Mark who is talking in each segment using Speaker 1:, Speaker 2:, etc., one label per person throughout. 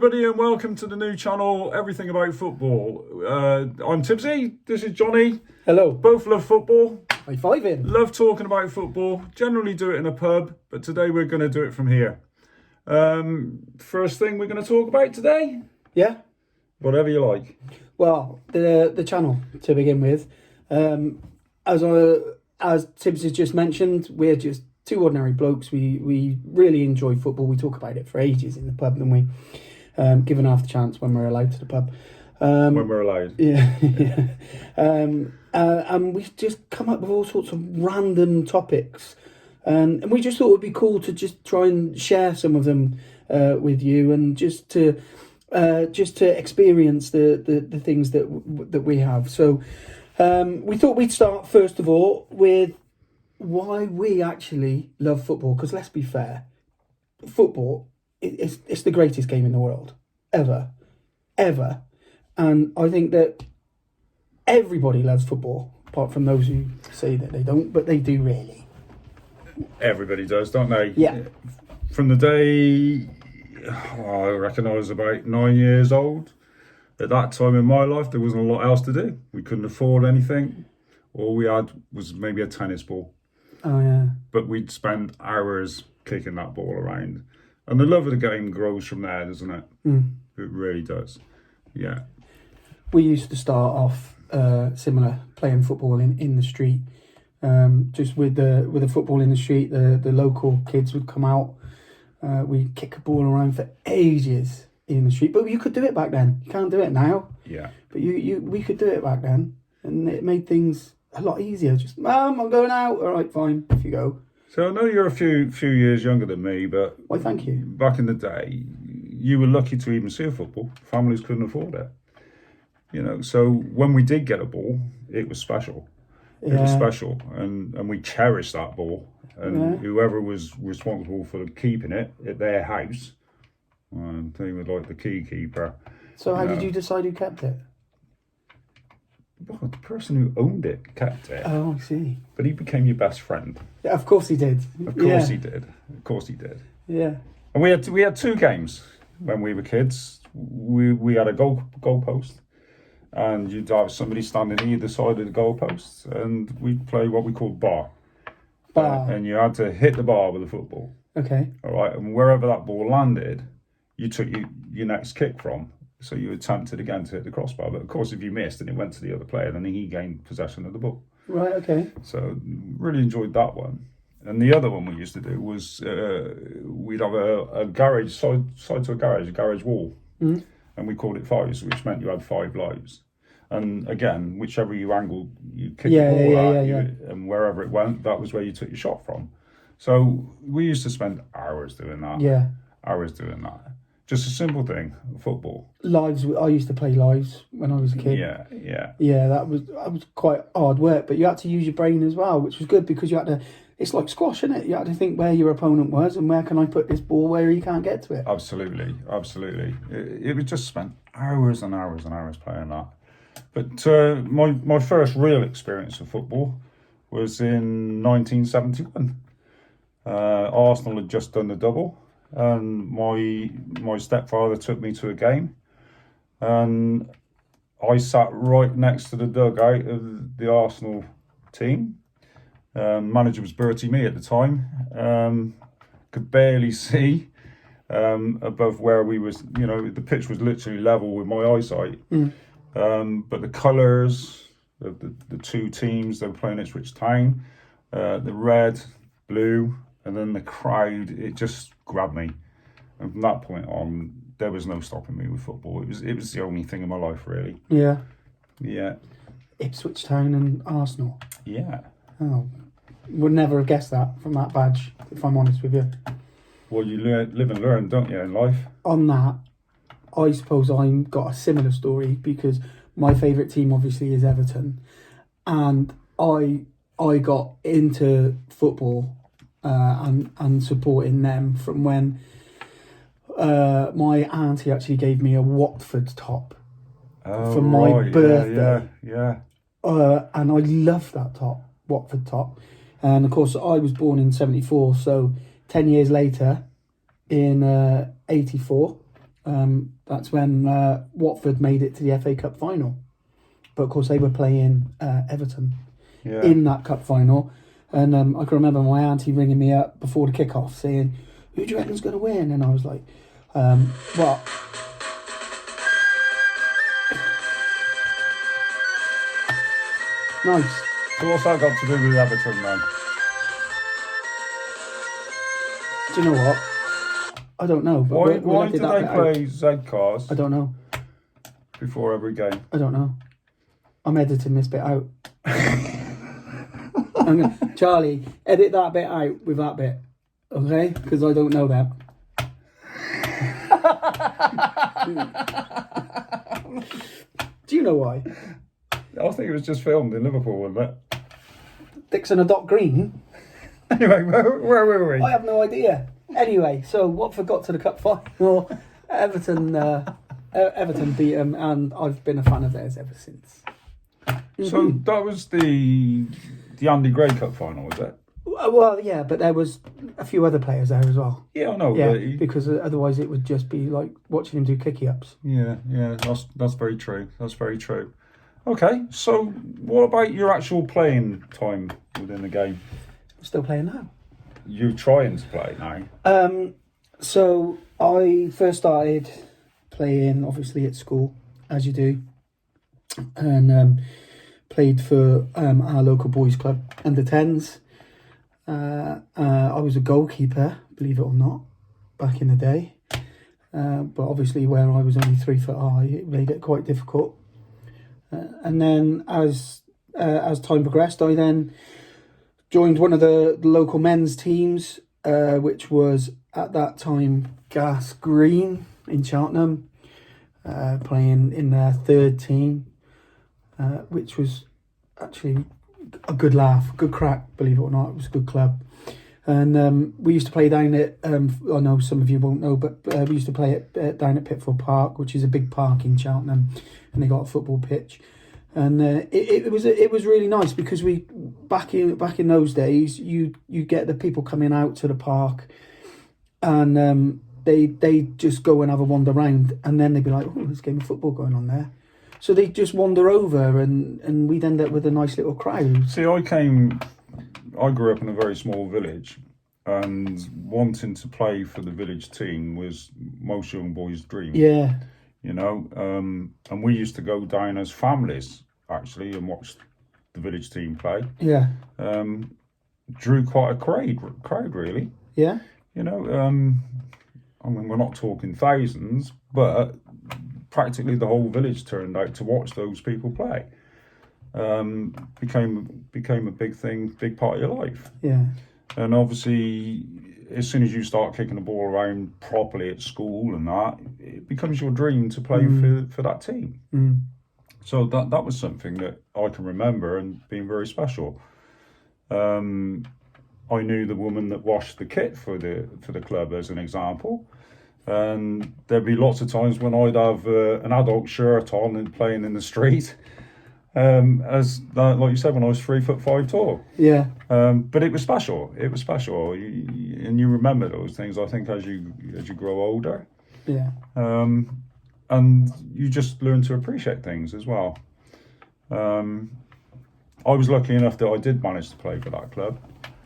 Speaker 1: everybody, and welcome to the new channel, Everything About Football. I'm Tibbsy, this is Johnny.
Speaker 2: Hello.
Speaker 1: Both love football.
Speaker 2: High five in.
Speaker 1: Love talking about football. Generally do it in a pub, but today we're going to do it from here. First thing we're going to talk about today?
Speaker 2: Yeah.
Speaker 1: Whatever you like.
Speaker 2: Well, the channel to begin with. As Tibbs has just mentioned, we're just two ordinary blokes. We really enjoy football. We talk about it for ages in the pub, don't we? Given half the chance when we're allowed to the pub.
Speaker 1: When we're allowed.
Speaker 2: Yeah. Yeah. And we've just come up with all sorts of random topics. And we just thought it would be cool to just try and share some of them with you, and just to experience the things that we have. So we thought we'd start first of all with why we actually love football. Because let's be fair, football it's the greatest game in the world ever, and I think that everybody loves football, apart from those who say that they don't, but they do really.
Speaker 1: Everybody does, don't they?
Speaker 2: Yeah.
Speaker 1: From the day, I reckon I was about 9 years old. At that time in my life, there wasn't a lot else to do. We couldn't afford anything. All we had was maybe a tennis ball.
Speaker 2: Oh, yeah.
Speaker 1: But we'd spend hours kicking that ball around. And the love of the game grows from there, doesn't it?
Speaker 2: Mm.
Speaker 1: It really does. Yeah.
Speaker 2: We used to start off similar, playing football in the street. Just with the football in the street, the local kids would come out. We'd kick a ball around for ages in the street. But you could do it back then. You can't do it now.
Speaker 1: Yeah.
Speaker 2: But we could do it back then. And it made things a lot easier. Just, Mum, I'm going out. All right, fine, if you go.
Speaker 1: So I know you're a few years younger than me, but
Speaker 2: Why, thank you.
Speaker 1: back in the day, you were lucky to even see a football. Families couldn't afford it. You know, so when we did get a ball, it was special. It was special, and we cherished that ball. And whoever was responsible for keeping it at their house, they were like the key keeper.
Speaker 2: So how did you decide who kept it?
Speaker 1: Well, the person who owned it kept it.
Speaker 2: Oh, I see.
Speaker 1: But he became your best friend.
Speaker 2: Yeah, of course he did.
Speaker 1: Of course he did. Of course he did.
Speaker 2: Yeah.
Speaker 1: And we had two games when we were kids. We had a goal post, and you'd have somebody standing either side of the goal post, and we'd play what we called bar. And you had to hit the bar with a football.
Speaker 2: Okay.
Speaker 1: All right, and wherever that ball landed, you took your next kick from. So you attempted again to hit the crossbar, but of course, if you missed and it went to the other player, then he gained possession of the ball.
Speaker 2: Right. Okay.
Speaker 1: So really enjoyed that one. And the other one we used to do was we'd have a garage side to a garage wall, and we called it fives, which meant you had 5 lives. And again, whichever you angled, you kicked the ball at, and wherever it went, that was where you took your shot from. So we used to spend hours doing that.
Speaker 2: Yeah.
Speaker 1: Hours doing that. Just a simple thing, football.
Speaker 2: Lives. I used to play lives when I was a kid.
Speaker 1: Yeah.
Speaker 2: Yeah, that was quite hard work, but you had to use your brain as well, which was good because you had to. It's like squash, isn't it? You had to think where your opponent was and where can I put this ball where he can't get to it.
Speaker 1: Absolutely. It was just spent hours and hours and hours playing that. But my first real experience of football was in 1971. Arsenal had just done the double, and my stepfather took me to a game, and I sat right next to the dugout of the Arsenal team. Manager was Bertie Mee at the time. Could barely see above where we was. You know, the pitch was literally level with my eyesight. But the colours of the two teams, they were playing Ipswich Town, the red, blue, and then the crowd, it just grabbed me. And from that point on, there was no stopping me with football. It was the only thing in my life, really.
Speaker 2: Yeah.
Speaker 1: Yeah.
Speaker 2: Ipswich Town and Arsenal.
Speaker 1: Yeah.
Speaker 2: Oh, would never have guessed that from that badge, if I'm honest with you.
Speaker 1: Well, you live and learn, don't you, in life?
Speaker 2: On that, I suppose I've got a similar story because my favourite team obviously is Everton, and I got into football and supporting them from when my auntie actually gave me a Watford top for my birthday.
Speaker 1: Yeah.
Speaker 2: And I loved that top, Watford top. And of course, I was born in 74, so 10 years later, in 84, that's when Watford made it to the FA Cup final. But of course, they were playing Everton in that cup final. And I can remember my auntie ringing me up before the kick-off saying, "Who do you reckon's going to win?" And I was like, well... Nice.
Speaker 1: So what's that got to do with Everton, then?
Speaker 2: Do you know what? I don't know. But
Speaker 1: Why do they play Z cars
Speaker 2: I don't know.
Speaker 1: before every game?
Speaker 2: I don't know. I'm editing this bit out. Charlie, edit that bit out with that bit, okay? Because I don't know that. Do you know why?
Speaker 1: I think it was just filmed in Liverpool, wasn't it?
Speaker 2: Dixon and Dock Green?
Speaker 1: Anyway, where were we?
Speaker 2: I have no idea. Anyway, so Watford got to the cup final. Everton beat them, and I've been a fan of theirs ever since.
Speaker 1: So that was the Andy Gray Cup final, was it?
Speaker 2: Well, yeah, but there was a few other players there as well.
Speaker 1: Yeah, I know.
Speaker 2: Yeah, because otherwise it would just be like watching him do kicky-ups.
Speaker 1: Yeah, that's very true. That's very true. Okay, so what about your actual playing time within the game?
Speaker 2: I'm still playing now.
Speaker 1: You're trying to play now?
Speaker 2: So I first started playing, obviously, at school, as you do. And played for our local boys club, under 10s. I was a goalkeeper, believe it or not, back in the day. But obviously, where I was only 3 foot high, it made it quite difficult. And then as time progressed, I then joined one of the local men's teams, which was at that time Gas Green in Cheltenham, playing in their third team, which was actually a good laugh, good crack, believe it or not. It was a good club. And we used to play down at, I know some of you won't know, but we used to play down at Pitford Park, which is a big park in Cheltenham, and they got a football pitch. And it was really nice because we back in those days you get the people coming out to the park, and they just go and have a wander around, and then they'd be like, "Oh, there's a game of football going on there," so they just wander over, and we'd end up with a nice little crowd.
Speaker 1: See, I grew up in a very small village, and wanting to play for the village team was most young boys' dream.
Speaker 2: Yeah.
Speaker 1: You know, and we used to go down as families, actually, and watch the village team play.
Speaker 2: Yeah.
Speaker 1: Drew quite a crowd, really.
Speaker 2: Yeah.
Speaker 1: You know, I mean, we're not talking thousands, but practically the whole village turned out to watch those people play. Became a big thing, big part of your life.
Speaker 2: Yeah.
Speaker 1: And obviously, as soon as you start kicking the ball around properly at school and that, it becomes your dream to play for that team.
Speaker 2: Mm.
Speaker 1: So that was something that I can remember and being very special. I knew the woman that washed the kit for the club, as an example. And there'd be lots of times when I'd have an adult shirt on and playing in the street. Like you said, when I was 3'5" tall.
Speaker 2: Yeah.
Speaker 1: But it was special. It was special, and you remember those things, I think, as you grow older.
Speaker 2: Yeah.
Speaker 1: And you just learn to appreciate things as well. I was lucky enough that I did manage to play for that club.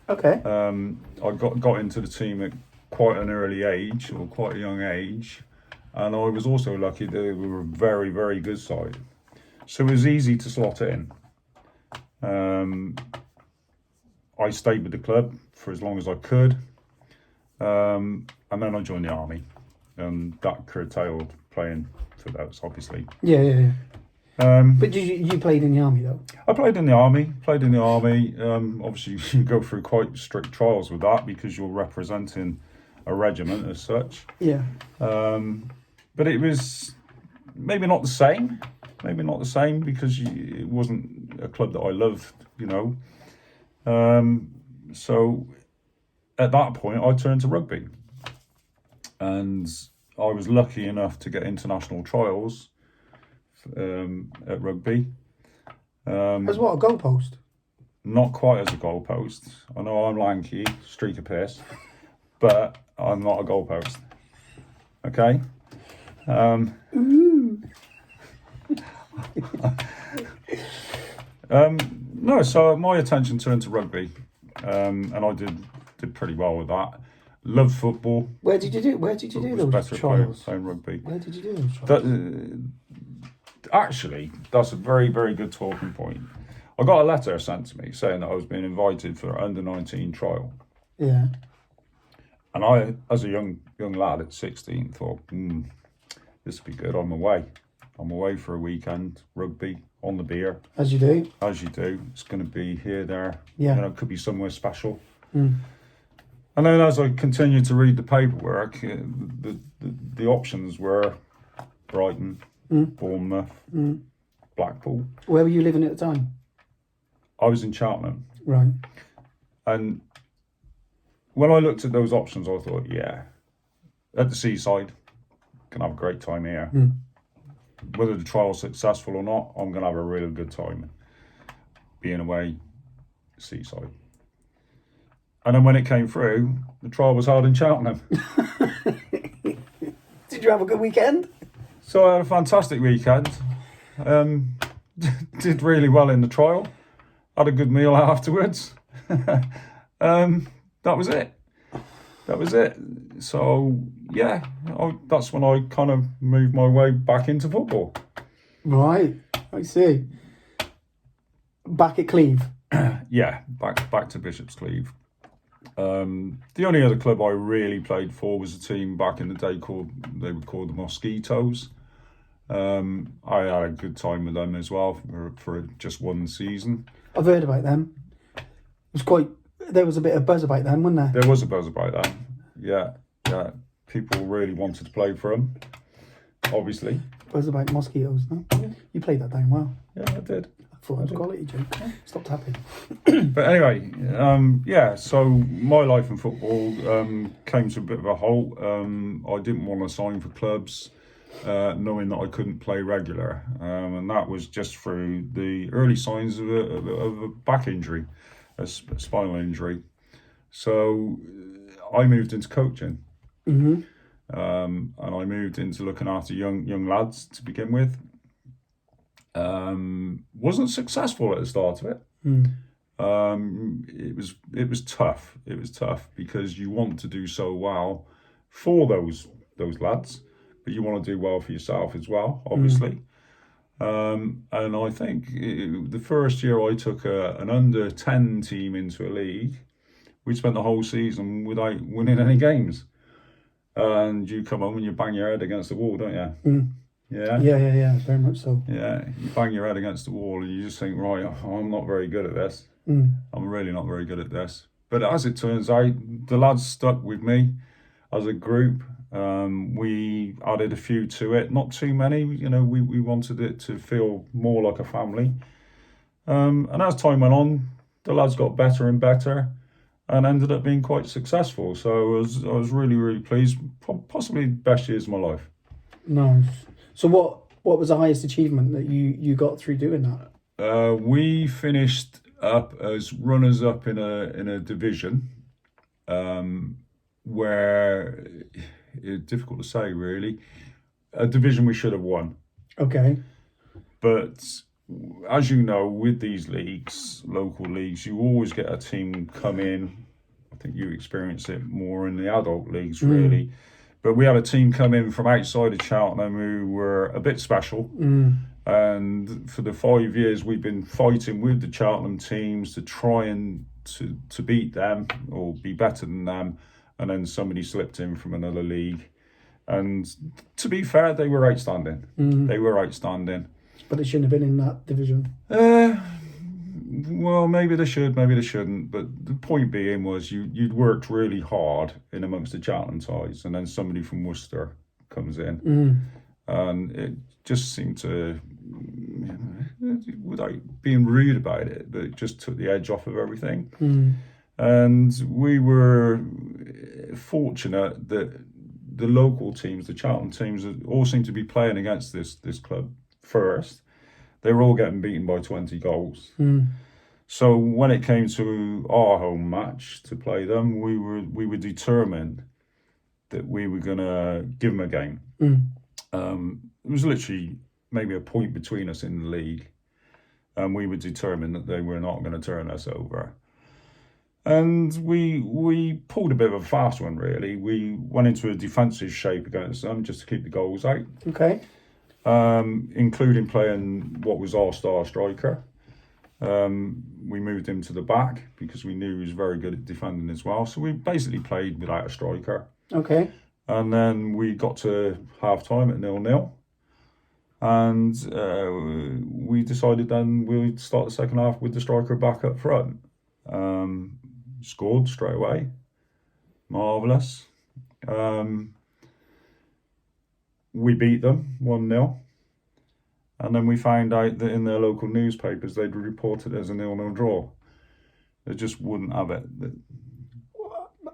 Speaker 2: Okay.
Speaker 1: I got into the team at quite an early age, or quite a young age, and I was also lucky that we were a very, very good side. So it was easy to slot in. I stayed with the club for as long as I could, and then I joined the army, and that curtailed playing for those, obviously.
Speaker 2: Yeah. But you played in the army, though?
Speaker 1: I played in the army. Obviously, you go through quite strict trials with that because you're representing a regiment as such.
Speaker 2: Yeah.
Speaker 1: But it was maybe not the same. Because it wasn't a club that I loved, you know. So at that point, I turned to rugby. And I was lucky enough to get international trials at rugby.
Speaker 2: As what, a goalpost?
Speaker 1: Not quite as a goalpost. I know I'm lanky, streak of piss, but I'm not a goalpost. Okay? No, so my attention turned to rugby, and I did pretty well with that. Loved football.
Speaker 2: Where did you do those
Speaker 1: Better
Speaker 2: trials?
Speaker 1: playing rugby.
Speaker 2: Where did you do those trials?
Speaker 1: Actually, that's a very, very good talking point. I got a letter sent to me saying that I was being invited for an under-19 trial.
Speaker 2: Yeah.
Speaker 1: And I, as a young lad at 16, thought, this would be good. I'm away for a weekend, rugby, on the beer.
Speaker 2: As you do.
Speaker 1: As you do. It's going to be here, there.
Speaker 2: Yeah.
Speaker 1: You know, it could be somewhere special. And then as I continued to read the paperwork, the options were Brighton, Bournemouth, Blackpool.
Speaker 2: Where were you living at the time?
Speaker 1: I was in Cheltenham.
Speaker 2: Right.
Speaker 1: And when I looked at those options, I thought, yeah, at the seaside, can have a great time here. Whether the trial's successful or not, I'm going to have a really good time being away seaside. And then when it came through, the trial was held in Cheltenham.
Speaker 2: Did you have a good weekend?
Speaker 1: So I had a fantastic weekend. Did really well in the trial. Had a good meal afterwards. That was it. So yeah, that's when I kind of moved my way back into football.
Speaker 2: Right, I see. Back at Cleve.
Speaker 1: Yeah, back to Bishop's Cleeve. The only other club I really played for was a team back in the day they were called the Mosquitoes. I had a good time with them as well for just one season.
Speaker 2: I've heard about them. There was a bit of buzz about them, wasn't there?
Speaker 1: There was a buzz about them. Yeah. People really wanted to play for them, obviously.
Speaker 2: Buzz about mosquitoes, no? Yeah. You played that damn well.
Speaker 1: Yeah, I did.
Speaker 2: I thought it was a quality joke. Stop tapping.
Speaker 1: But anyway, so my life in football came to a bit of a halt. I didn't want to sign for clubs, knowing that I couldn't play regular. And that was just through the early signs of a back injury, a spinal injury. So I moved into coaching. And I moved into looking after young lads to begin with. Wasn't successful at the start of it. It was tough. It was tough because you want to do so well for those lads, but you want to do well for yourself as well, obviously. And I think the first year I took an under 10 team into a league, we spent the whole season without winning any games. And you come home and you bang your head against the wall, don't you?
Speaker 2: Yeah, very much so.
Speaker 1: Yeah, you bang your head against the wall and you just think, right, I'm not very good at this. I'm really not very good at this. But as it turns out, the lads stuck with me as a group. We added a few to it, not too many. You know, we wanted it to feel more like a family. And as time went on, the lads got better and better and ended up being quite successful. So I was really, really pleased. Possibly the best years of my life.
Speaker 2: Nice. So what was the highest achievement that you got through doing that?
Speaker 1: We finished up as runners-up in a division where it's difficult to say really. A division we should have won.
Speaker 2: Okay.
Speaker 1: But as you know, with these leagues, local leagues, you always get a team come in. I think you experience it more in the adult leagues, really. But we had a team come in from outside of Cheltenham who were a bit special. And for the 5 years, we've been fighting with the Cheltenham teams to try and to beat them or be better than them. And then somebody slipped in from another league. And to be fair, they were outstanding. They were outstanding.
Speaker 2: But they shouldn't have been in that division.
Speaker 1: Well, maybe they should, maybe they shouldn't. But the point being was you'd worked really hard in amongst the Cheltenham ties, and then somebody from Worcester comes in. And it just seemed to, without being rude about it, but it just took the edge off of everything. And we were fortunate that the local teams, the Cheltenham teams, all seemed to be playing against this club first. They were all getting beaten by 20 goals. So when it came to our home match to play them, we were determined that we were going to give them a game. It was literally maybe a point between us in the league, and we were determined that they were not going to turn us over. And we pulled a bit of a fast one, really. We went into a defensive shape against them just to keep the goals out.
Speaker 2: Okay.
Speaker 1: Including playing what was our star striker. We moved him to the back because we knew he was very good at defending as well. So we basically played without a striker.
Speaker 2: Okay.
Speaker 1: And then we got to half-time at 0-0. And we decided then we'd start the second half with the striker back up front. Scored straight away. Marvellous. We beat them 1-0. And then we found out that in their local newspapers they'd reported it as a 0-0 draw. They just wouldn't have it.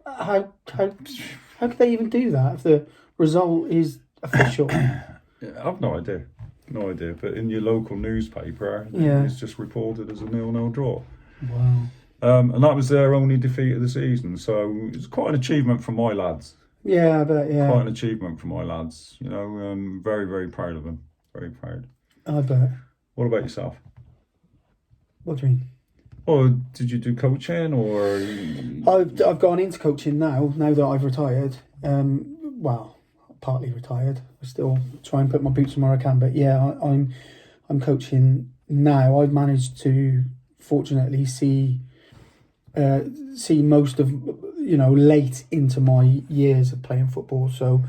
Speaker 2: How could they even do that if the result is official?
Speaker 1: I've no idea. No idea. But in your local newspaper, it's just reported as a 0-0 draw.
Speaker 2: Wow.
Speaker 1: And that was their only defeat of the season. So it's quite an achievement for my lads.
Speaker 2: Yeah, I bet, yeah.
Speaker 1: Quite an achievement for my lads. You know, I'm very, very proud of them. Very proud.
Speaker 2: I bet.
Speaker 1: What about yourself?
Speaker 2: What do you mean?
Speaker 1: Or did you do coaching, or?
Speaker 2: I've gone into coaching now that I've retired. Well, partly retired. I still try and put my boots on where I can, but yeah, I'm coaching now. I've managed to fortunately see most of, late into my years of playing football. So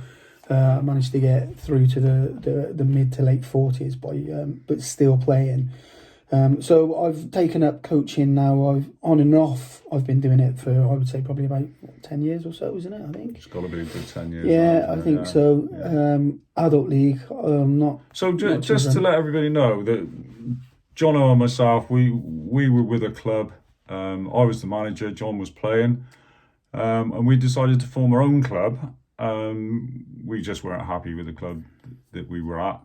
Speaker 2: I managed to get through to the mid to late 40s but still playing. So I've taken up coaching now. I've on and off. I've been doing it for, I would say, probably about 10 years or so, isn't it? I think
Speaker 1: It's got to be a good 10 years.
Speaker 2: Yeah, I think so.
Speaker 1: Yeah.
Speaker 2: Adult league. Not.
Speaker 1: So just to let everybody know that Johno and myself, we were with a club. I was the manager. John was playing, and we decided to form our own club. We just weren't happy with the club that we were at.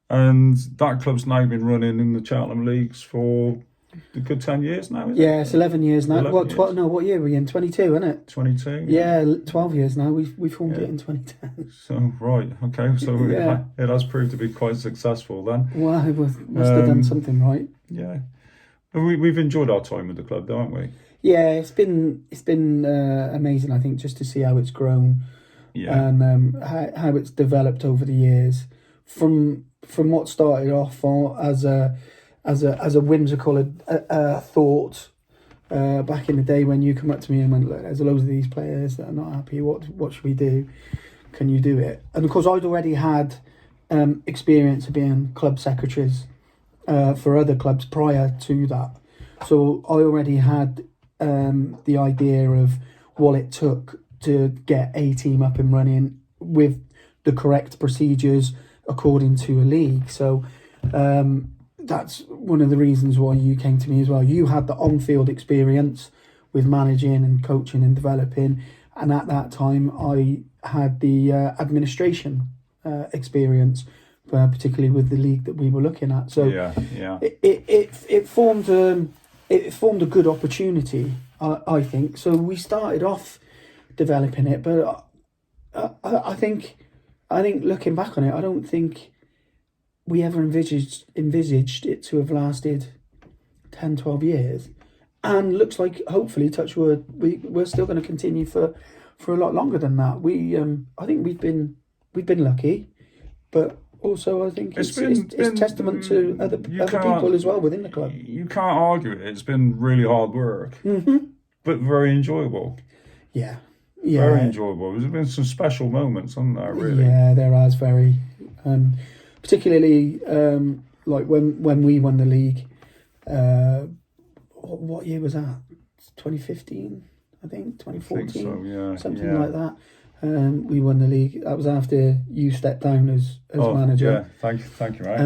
Speaker 1: And that club's now been running in the Cheltenham leagues for a good 10 years now, isn't it?
Speaker 2: Yeah, it's 11 years now.
Speaker 1: 11 years.
Speaker 2: What year were we in? 22, isn't it?
Speaker 1: 22?
Speaker 2: Yeah, 12 years now. We formed it in 2010.
Speaker 1: So, right, okay. So
Speaker 2: Yeah.
Speaker 1: it has proved to be quite successful then.
Speaker 2: Well, we must have done something right.
Speaker 1: Yeah. But we've enjoyed our time with the club, though, haven't we?
Speaker 2: Yeah, it's been amazing, I think, just to see how it's grown.
Speaker 1: Yeah.
Speaker 2: And how it's developed over the years. From what started off as a whimsical thought back in the day when you come up to me and went, look, there's loads of these players that are not happy. What should we do? Can you do it? And of course, I'd already had experience of being club secretaries for other clubs prior to that, so I already had the idea of what it took to get a team up and running with the correct procedures according to a league. So that's one of the reasons why you came to me as well. You had the on-field experience with managing and coaching and developing, and at that time I had the administration experience, particularly with the league that we were looking at. So it formed a good opportunity, I think. So we started off developing it, but I think looking back on it, I don't think we ever envisaged it to have lasted 10, 12 years. And looks like, hopefully, touch wood, we're still going to continue for a lot longer than that. I think we've been lucky, but also I think it's testament to other people as well within the club.
Speaker 1: You can't argue it. It's been really hard work, but very enjoyable.
Speaker 2: Yeah.
Speaker 1: Very enjoyable. There's been some special moments, hasn't there, really?
Speaker 2: Yeah, there has, very. Particularly like when we won the league. What year was that? 2015, I think, 2014.
Speaker 1: I think so, yeah.
Speaker 2: Something like that. We won the league. That was after you stepped down as manager.
Speaker 1: Yeah, thank you, mate.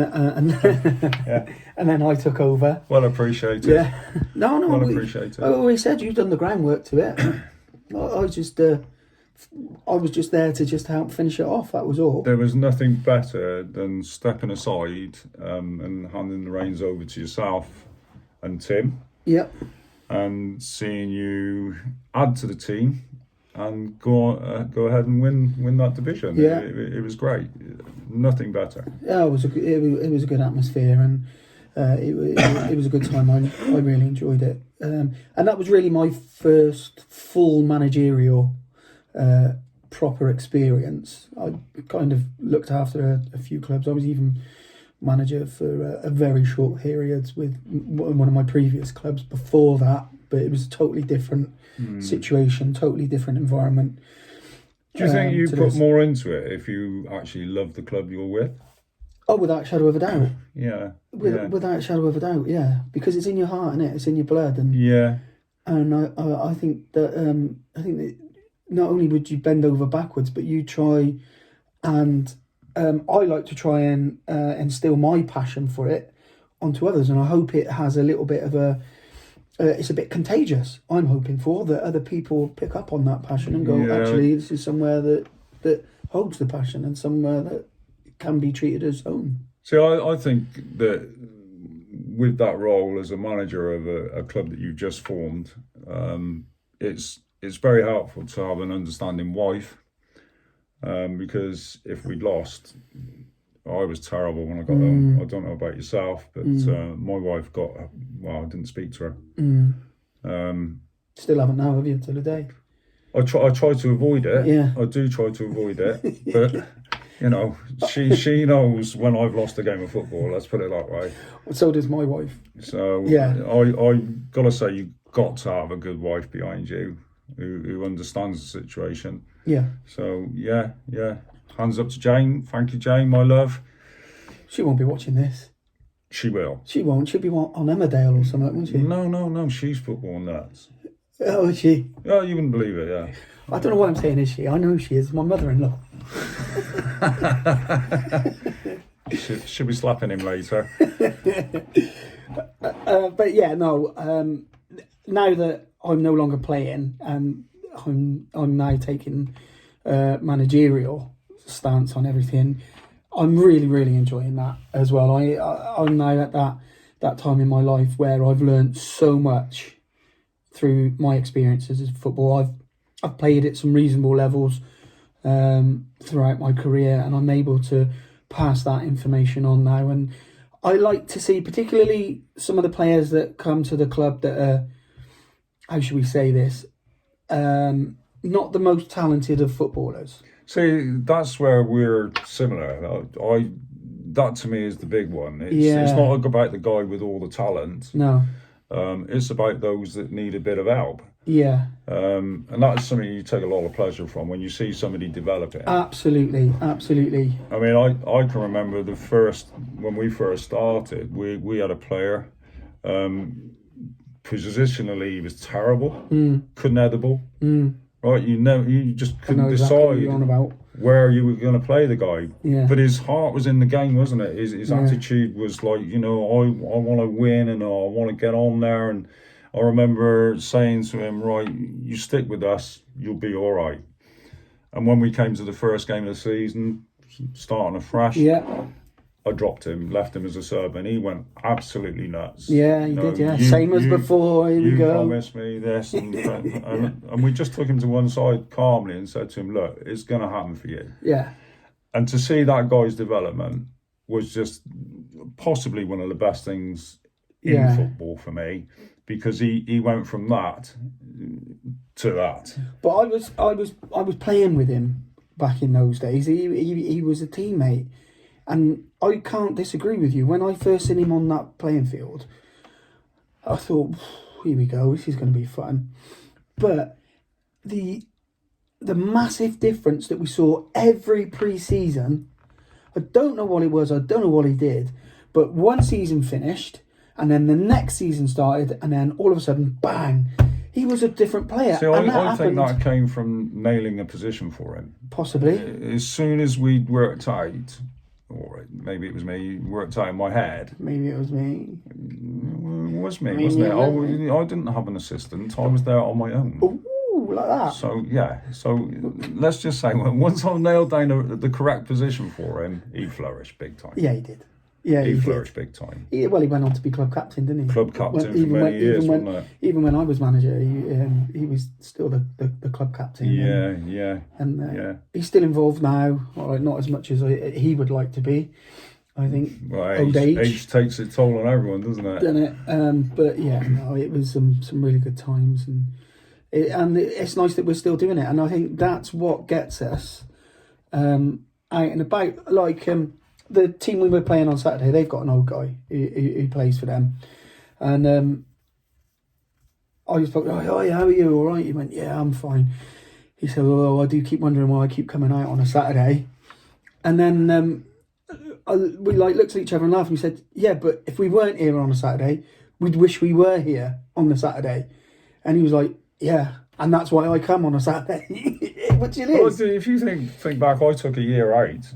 Speaker 2: And then I took over.
Speaker 1: Well appreciated.
Speaker 2: Yeah. No.
Speaker 1: Well appreciated.
Speaker 2: I always said you've done the groundwork to it. I was just there to just help finish it off. That was all.
Speaker 1: There was nothing better than stepping aside and handing the reins over to yourself and Tim.
Speaker 2: Yep.
Speaker 1: And seeing you add to the team, and go ahead and win that division.
Speaker 2: Yeah.
Speaker 1: It was great. Nothing better.
Speaker 2: Yeah, it was a good atmosphere, and it was a good time. I really enjoyed it, and that was really my first full managerial proper experience. I kind of looked after a few clubs. I was even manager for a very short period with one of my previous clubs before that, but it was a totally different situation, totally different environment.
Speaker 1: Do you think you put more into it if you actually love the club you're with?
Speaker 2: Oh, without a shadow of a doubt.
Speaker 1: Yeah.
Speaker 2: Without a shadow of a doubt, yeah. Because it's in your heart, isn't it? It's in your blood. And
Speaker 1: yeah.
Speaker 2: And I think that not only would you bend over backwards, but you try and I like to try and instill my passion for it onto others, and I hope it has a little bit of it's a bit contagious. I'm hoping for that other people pick up on that passion and go, actually, this is somewhere that holds the passion and somewhere that can be treated as home.
Speaker 1: See, I think that with that role as a manager of a club that you've just formed, it's very helpful to have an understanding wife, because if we'd lost, I was terrible when I got home. I don't know about yourself, but my wife I didn't speak to her.
Speaker 2: Still haven't now, have you, till today?
Speaker 1: I try to avoid it.
Speaker 2: Yeah.
Speaker 1: I do try to avoid it, but you know, she knows when I've lost a game of football. Let's put it that way.
Speaker 2: So does my wife.
Speaker 1: So
Speaker 2: yeah,
Speaker 1: I gotta say, you've got to have a good wife behind you who understands the situation.
Speaker 2: Yeah.
Speaker 1: So yeah. Hands up to Jane. Thank you, Jane, my love.
Speaker 2: She won't be watching this.
Speaker 1: She will.
Speaker 2: She won't. She'll be on Emmerdale or something, won't she?
Speaker 1: No. She's football nuts.
Speaker 2: Oh, is she?
Speaker 1: Oh, you wouldn't believe it, yeah.
Speaker 2: I don't know why I'm saying is she. I know who she is. My mother-in-law.
Speaker 1: She'll be slapping him later.
Speaker 2: But yeah, no. Now that I'm no longer playing, and I'm now taking managerial stance on everything, I'm really, really enjoying that as well. I'm now at that time in my life where I've learned so much through my experiences as football. I've played at some reasonable levels throughout my career, and I'm able to pass that information on now. And I like to see, particularly some of the players that come to the club that are, how should we say this, not the most talented of footballers.
Speaker 1: See, that's where we're similar. That to me is the big one. It's not about the guy with all the talent.
Speaker 2: No.
Speaker 1: It's about those that need a bit of help.
Speaker 2: Yeah.
Speaker 1: And that's something you take a lot of pleasure from when you see somebody developing.
Speaker 2: Absolutely.
Speaker 1: I mean, I can remember when we first started, we had a player, positionally he was terrible, couldn't head the ball. Right, you just couldn't decide where you were going to play the guy.
Speaker 2: Yeah.
Speaker 1: But his heart was in the game, wasn't it? His attitude was like, I want to win and I want to get on there. And I remember saying to him, right, you stick with us, you'll be all right. And when we came to the first game of the season, starting afresh, I dropped him, left him as a sub, and he went absolutely nuts.
Speaker 2: Yeah, he did, yeah. Same as before, here we go.
Speaker 1: You promised me this. And we just took him to one side calmly and said to him, look, it's going to happen for you.
Speaker 2: Yeah.
Speaker 1: And to see that guy's development was just possibly one of the best things in football for me, because he went from that to that.
Speaker 2: But I was playing with him back in those days. He was a teammate. And I can't disagree with you. When I first seen him on that playing field, I thought, here we go, this is going to be fun. But the massive difference that we saw every pre-season, I don't know what it was, I don't know what he did, but one season finished, and then the next season started, and then all of a sudden, bang, he was a different player.
Speaker 1: See, I think that came from nailing a position for him.
Speaker 2: Possibly.
Speaker 1: As soon as we worked out, or maybe it was me, worked out in my head.
Speaker 2: Maybe it was me.
Speaker 1: It was me, wasn't it? I didn't have an assistant. I was there on my own.
Speaker 2: Ooh, like that.
Speaker 1: So, yeah. So, let's just say, once I nailed down the correct position for him, he flourished big time.
Speaker 2: Yeah, he did. Yeah,
Speaker 1: he
Speaker 2: he
Speaker 1: flourished big time.
Speaker 2: he went on to be club captain, didn't he?
Speaker 1: Club captain for many years, wasn't it?
Speaker 2: Even when I was manager, he was still the club captain. And he's still involved now. All right, not as much as he would like to be, I think.
Speaker 1: Well,
Speaker 2: old
Speaker 1: age takes its toll on everyone, doesn't it?
Speaker 2: Doesn't it? But yeah, no, it was some really good times, and it's nice that we're still doing it. And I think that's what gets us out and about. Like the team we were playing on Saturday, they've got an old guy who plays for them, and I just thought, oh yeah, how are you? All right? He went, yeah, I'm fine. He said, well, I do keep wondering why I keep coming out on a Saturday, and then we looked at each other and laughed, and we said, yeah, but if we weren't here on a Saturday, we'd wish we were here on the Saturday. And he was like, yeah, and that's why I come on a Saturday. Which it is.
Speaker 1: Well, if you think back, I took a year out,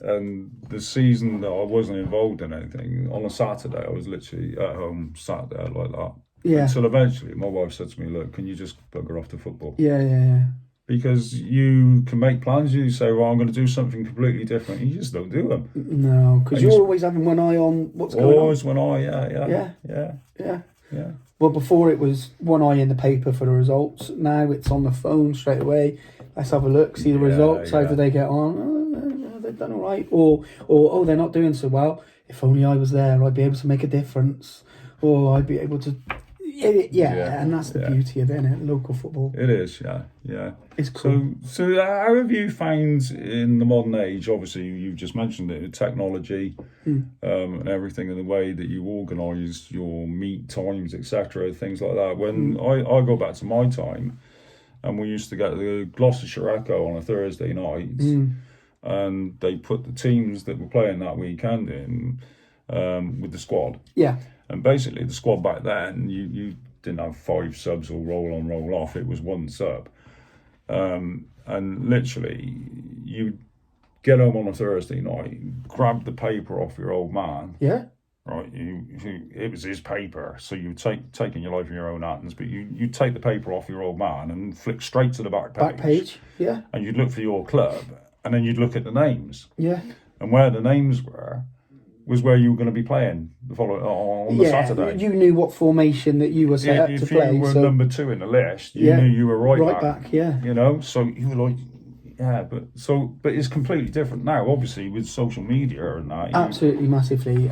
Speaker 1: and the season that I wasn't involved in anything, on a Saturday I was literally at home Saturday like that.
Speaker 2: Yeah.
Speaker 1: Until eventually my wife said to me, look, can you just bugger off to football?
Speaker 2: Yeah.
Speaker 1: Because you can make plans, you say, well, I'm going to do something completely different. You just don't do them.
Speaker 2: No, because you're always having one eye on what's going on.
Speaker 1: Always one eye, yeah.
Speaker 2: Well, before it was one eye in the paper for the results. Now it's on the phone straight away. Let's have a look, see the results. How do they get on? Oh, they've done all right. Or oh, they're not doing so well. If only I was there, I'd be able to make a difference. Or I'd be able to... Yeah, and that's the beauty of it, isn't it? Local football.
Speaker 1: It is, yeah.
Speaker 2: It's cool.
Speaker 1: So how have you found in the modern age, obviously you've just mentioned it, technology and everything, and the way that you organise your meet times, etc., things like that. When I go back to my time, and we used to get the Gloucestershire Echo on a Thursday night, and they put the teams that were playing that weekend in with the squad.
Speaker 2: Yeah.
Speaker 1: And basically, the squad back then, you didn't have 5 subs all roll on, roll off. It was 1 sub. And literally, you get home on a Thursday night, grab the paper off your old man.
Speaker 2: Yeah.
Speaker 1: Right? It was his paper, so you taking your life in your own hands, but you take the paper off your old man and flick straight to the back page.
Speaker 2: Back page, yeah.
Speaker 1: And you'd look for your club, and then you'd look at the names.
Speaker 2: Yeah.
Speaker 1: And where the names were was where you were going to be playing the following on the Saturday.
Speaker 2: You knew what formation that you were set up to play.
Speaker 1: If you were number 2 in the list, you knew you were right
Speaker 2: back. Yeah.
Speaker 1: You know, so you were like, but it's completely different now. Obviously, with social media and that.
Speaker 2: Absolutely, massively.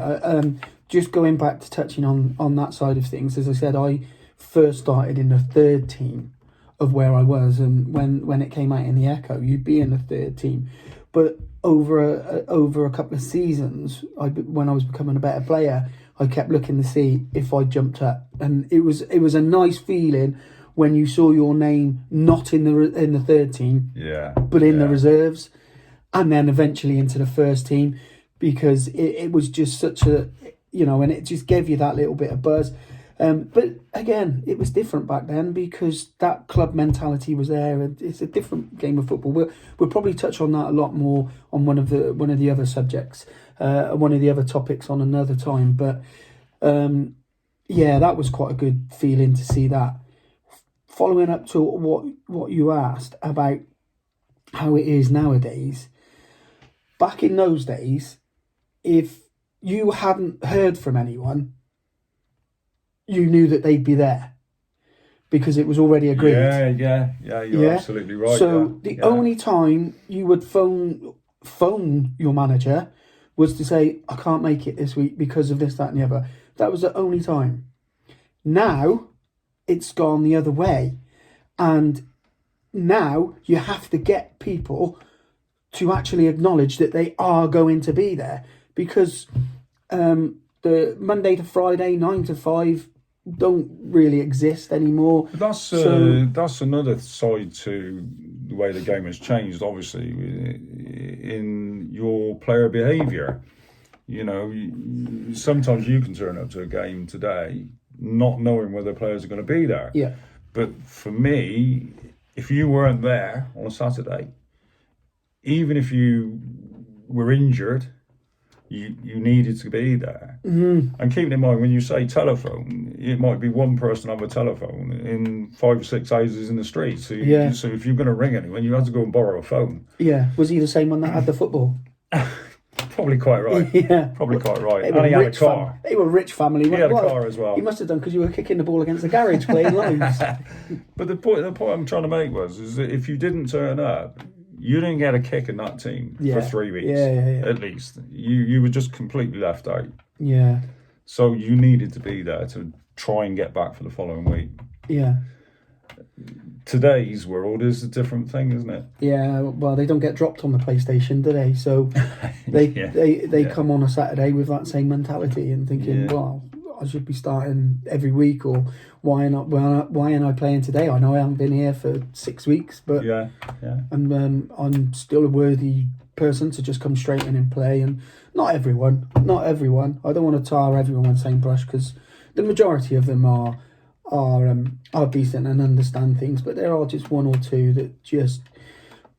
Speaker 2: Just going back to touching on that side of things, as I said, I first started in the 3rd team of where I was, and when it came out in the Echo, you'd be in the 3rd team, but over a couple of seasons, when I was becoming a better player, I kept looking to see if I jumped up, and it was a nice feeling when you saw your name not in the 3rd team, but in the reserves, and then eventually into the 1st team, because it was just such a, and it just gave you that little bit of buzz. But again, it was different back then because that club mentality was there. It's a different game of football. We'll probably touch on that a lot more on one of the other subjects, one of the other topics on another time. But that was quite a good feeling to see that. Following up to what you asked about how it is nowadays, back in those days, if you hadn't heard from anyone, you knew that they'd be there because it was already agreed.
Speaker 1: Yeah, you're absolutely right.
Speaker 2: So the only time you would phone your manager was to say, I can't make it this week because of this, that and the other. That was the only time. Now, it's gone the other way. And now you have to get people to actually acknowledge that they are going to be there, because the Monday to Friday, 9 to 5 don't really exist anymore.
Speaker 1: That's another side to the way the game has changed, obviously, in your player behaviour. Sometimes you can turn up to a game today not knowing whether players are going to be there.
Speaker 2: Yeah.
Speaker 1: But for me, if you weren't there on a Saturday, even if you were injured, you needed to be there. Mm-hmm. And keeping in mind, when you say telephone, it might be one person have a telephone in 5 or 6 houses in the street. So if you're going to ring anyone, you have to go and borrow a phone.
Speaker 2: Yeah. Was he the same one that had the football?
Speaker 1: Probably quite right.
Speaker 2: Yeah.
Speaker 1: Probably quite right.
Speaker 2: They were
Speaker 1: And he had a
Speaker 2: rich
Speaker 1: car.
Speaker 2: They were a rich family.
Speaker 1: He had a car as well.
Speaker 2: You must have done because you were kicking the ball against the garage playing lives.
Speaker 1: But the point I'm trying to make is that if you didn't turn up, you didn't get a kick in that team for 3 weeks.
Speaker 2: Yeah.
Speaker 1: At least. You were just completely left out.
Speaker 2: Yeah.
Speaker 1: So you needed to be there to try and get back for the following week.
Speaker 2: Yeah.
Speaker 1: Today's world is a different thing, isn't it?
Speaker 2: Yeah, well, they don't get dropped on the PlayStation, do they? So they come on a Saturday with that same mentality and thinking, well, I should be starting every week, or why am I playing today? I know I haven't been here for 6 weeks, but and I'm still a worthy person to just come straight in and play. And not everyone. I don't want to tar everyone with the same brush, because the majority of them are decent and understand things, but there are just one or two that just,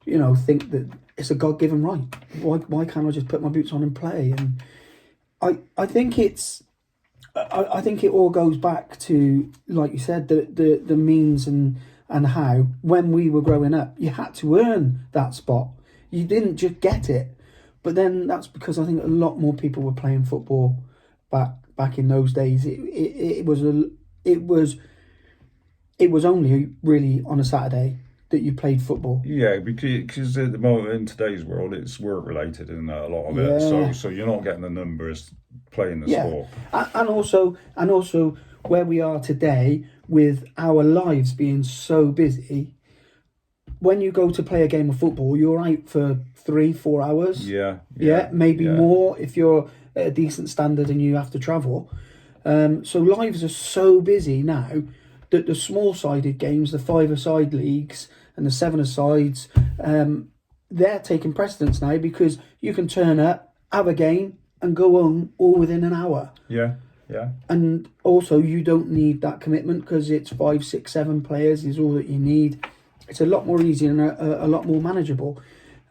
Speaker 2: think that it's a God-given right. Why can't I just put my boots on and play? And I think I think it all goes back to, like you said, the means and how, when we were growing up, you had to earn that spot. You didn't just get it. But then that's because I think a lot more people were playing football back in those days. It was only really on a Saturday that you played football.
Speaker 1: Yeah, because at the moment in today's world, it's work related, isn't it? A lot of it. So you're not getting the numbers playing the sport.
Speaker 2: And also where we are today, with our lives being so busy, when you go to play a game of football, you're out for 3-4 hours. Maybe more if you're at a decent standard and you have to travel. So lives are so busy now that the small-sided games, the 5-a-side leagues and the 7-a-sides, they're taking precedence now, because you can turn up, have a game and go home all within an hour.
Speaker 1: Yeah.
Speaker 2: And also you don't need that commitment, because it's 5, 6, 7 players is all that you need. It's a lot more easy and a lot more manageable.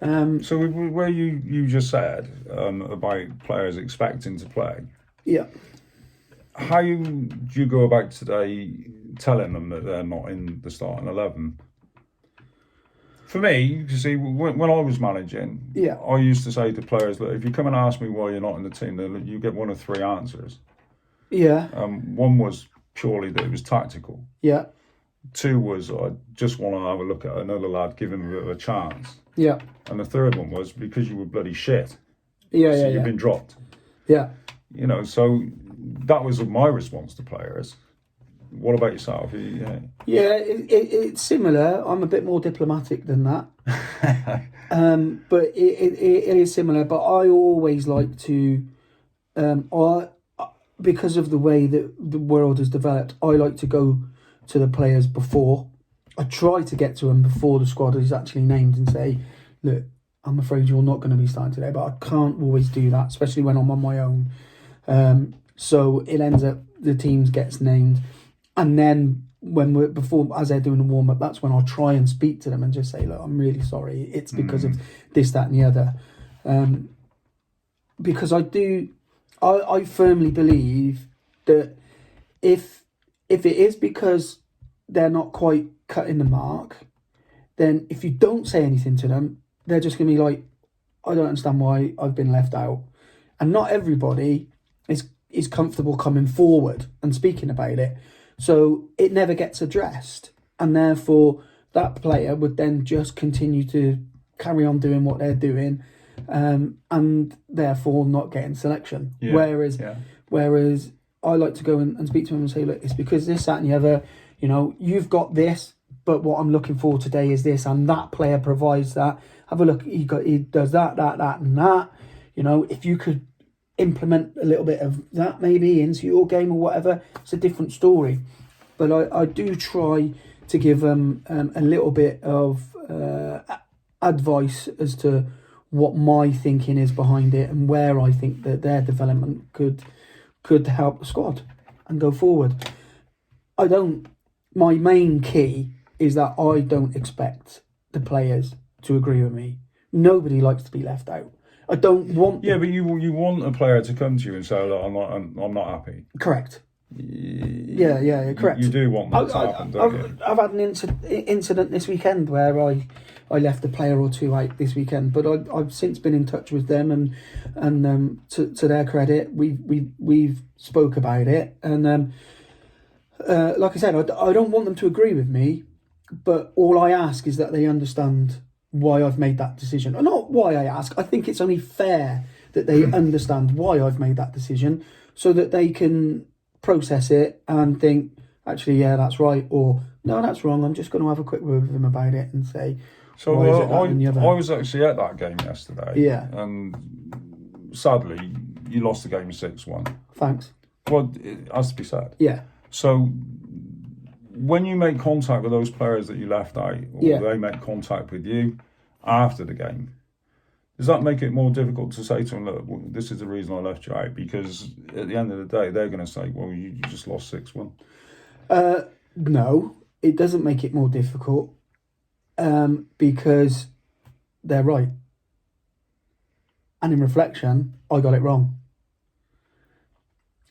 Speaker 1: So where you just said about players expecting to play, how do you go about today telling them that they're not in the starting 11? For me, you see, when I was managing, I used to say to players that if you come and ask me why you're not in the team, then you get one of 3 answers. One was purely that it was tactical. 2 was I just want to have a look at another lad, give him a bit of a chance. And the third one was because you were bloody shit. You've been dropped. So that was my response to players. What about yourself?
Speaker 2: It's similar. I'm a bit more diplomatic than that. But it is similar. But I always like to, because of the way that the world has developed, I like to go to the players before. I try to get to them before the squad is actually named and say, look, I'm afraid you're not going to be starting today, but I can't always do that, especially when I'm on my own. So it ends up the teams gets named, and then as they're doing the warm up, that's when I'll try and speak to them and just say, look, I'm really sorry. It's because of this, that, and the other. Because I firmly believe that if it is because they're not quite cutting the mark, then if you don't say anything to them, they're just going to be like, I don't understand why I've been left out. And not everybody is comfortable coming forward and speaking about it. So it never gets addressed. And therefore, that player would then just continue to carry on doing what they're doing, and therefore not getting selection. Whereas I like to go and speak to him and say, look, it's because this, that, and the other. You've got this, but what I'm looking for today is this, and that player provides that. Have a look. He does that, and that. If you could implement a little bit of that maybe into your game or whatever, it's a different story. But I do try to give them a little bit of advice as to what my thinking is behind it and where I think that their development could help the squad and go forward. My main key is that I don't expect the players to agree with me. Nobody likes to be left out. I don't want.
Speaker 1: But you want a player to come to you and say, look, I'm not happy.
Speaker 2: Correct. Yeah, correct.
Speaker 1: You do want that to happen, don't you?
Speaker 2: I've had an incident this weekend where I left a player or two out this weekend, but I've since been in touch with them, and to their credit, we've spoke about it, and like I said, I don't want them to agree with me, but all I ask is that they understand why I've made that decision. Or not why I ask. I think it's only fair that they understand why I've made that decision, so that they can process it and think, actually, yeah, that's right, or no, that's wrong. I'm just going to have a quick word with them about it and say.
Speaker 1: So I was actually at that game yesterday.
Speaker 2: Yeah.
Speaker 1: And sadly, you lost the game 6-1.
Speaker 2: Thanks.
Speaker 1: Well, it has to be said.
Speaker 2: Yeah.
Speaker 1: So when you make contact with those players that you left out, or they make contact with you after the game, does that make it more difficult to say to them, look, well, this is the reason I left you out? Because at the end of the day, they're going to say, well, you just lost 6-1.
Speaker 2: No, it doesn't make it more difficult, because they're right. And in reflection, I got it wrong.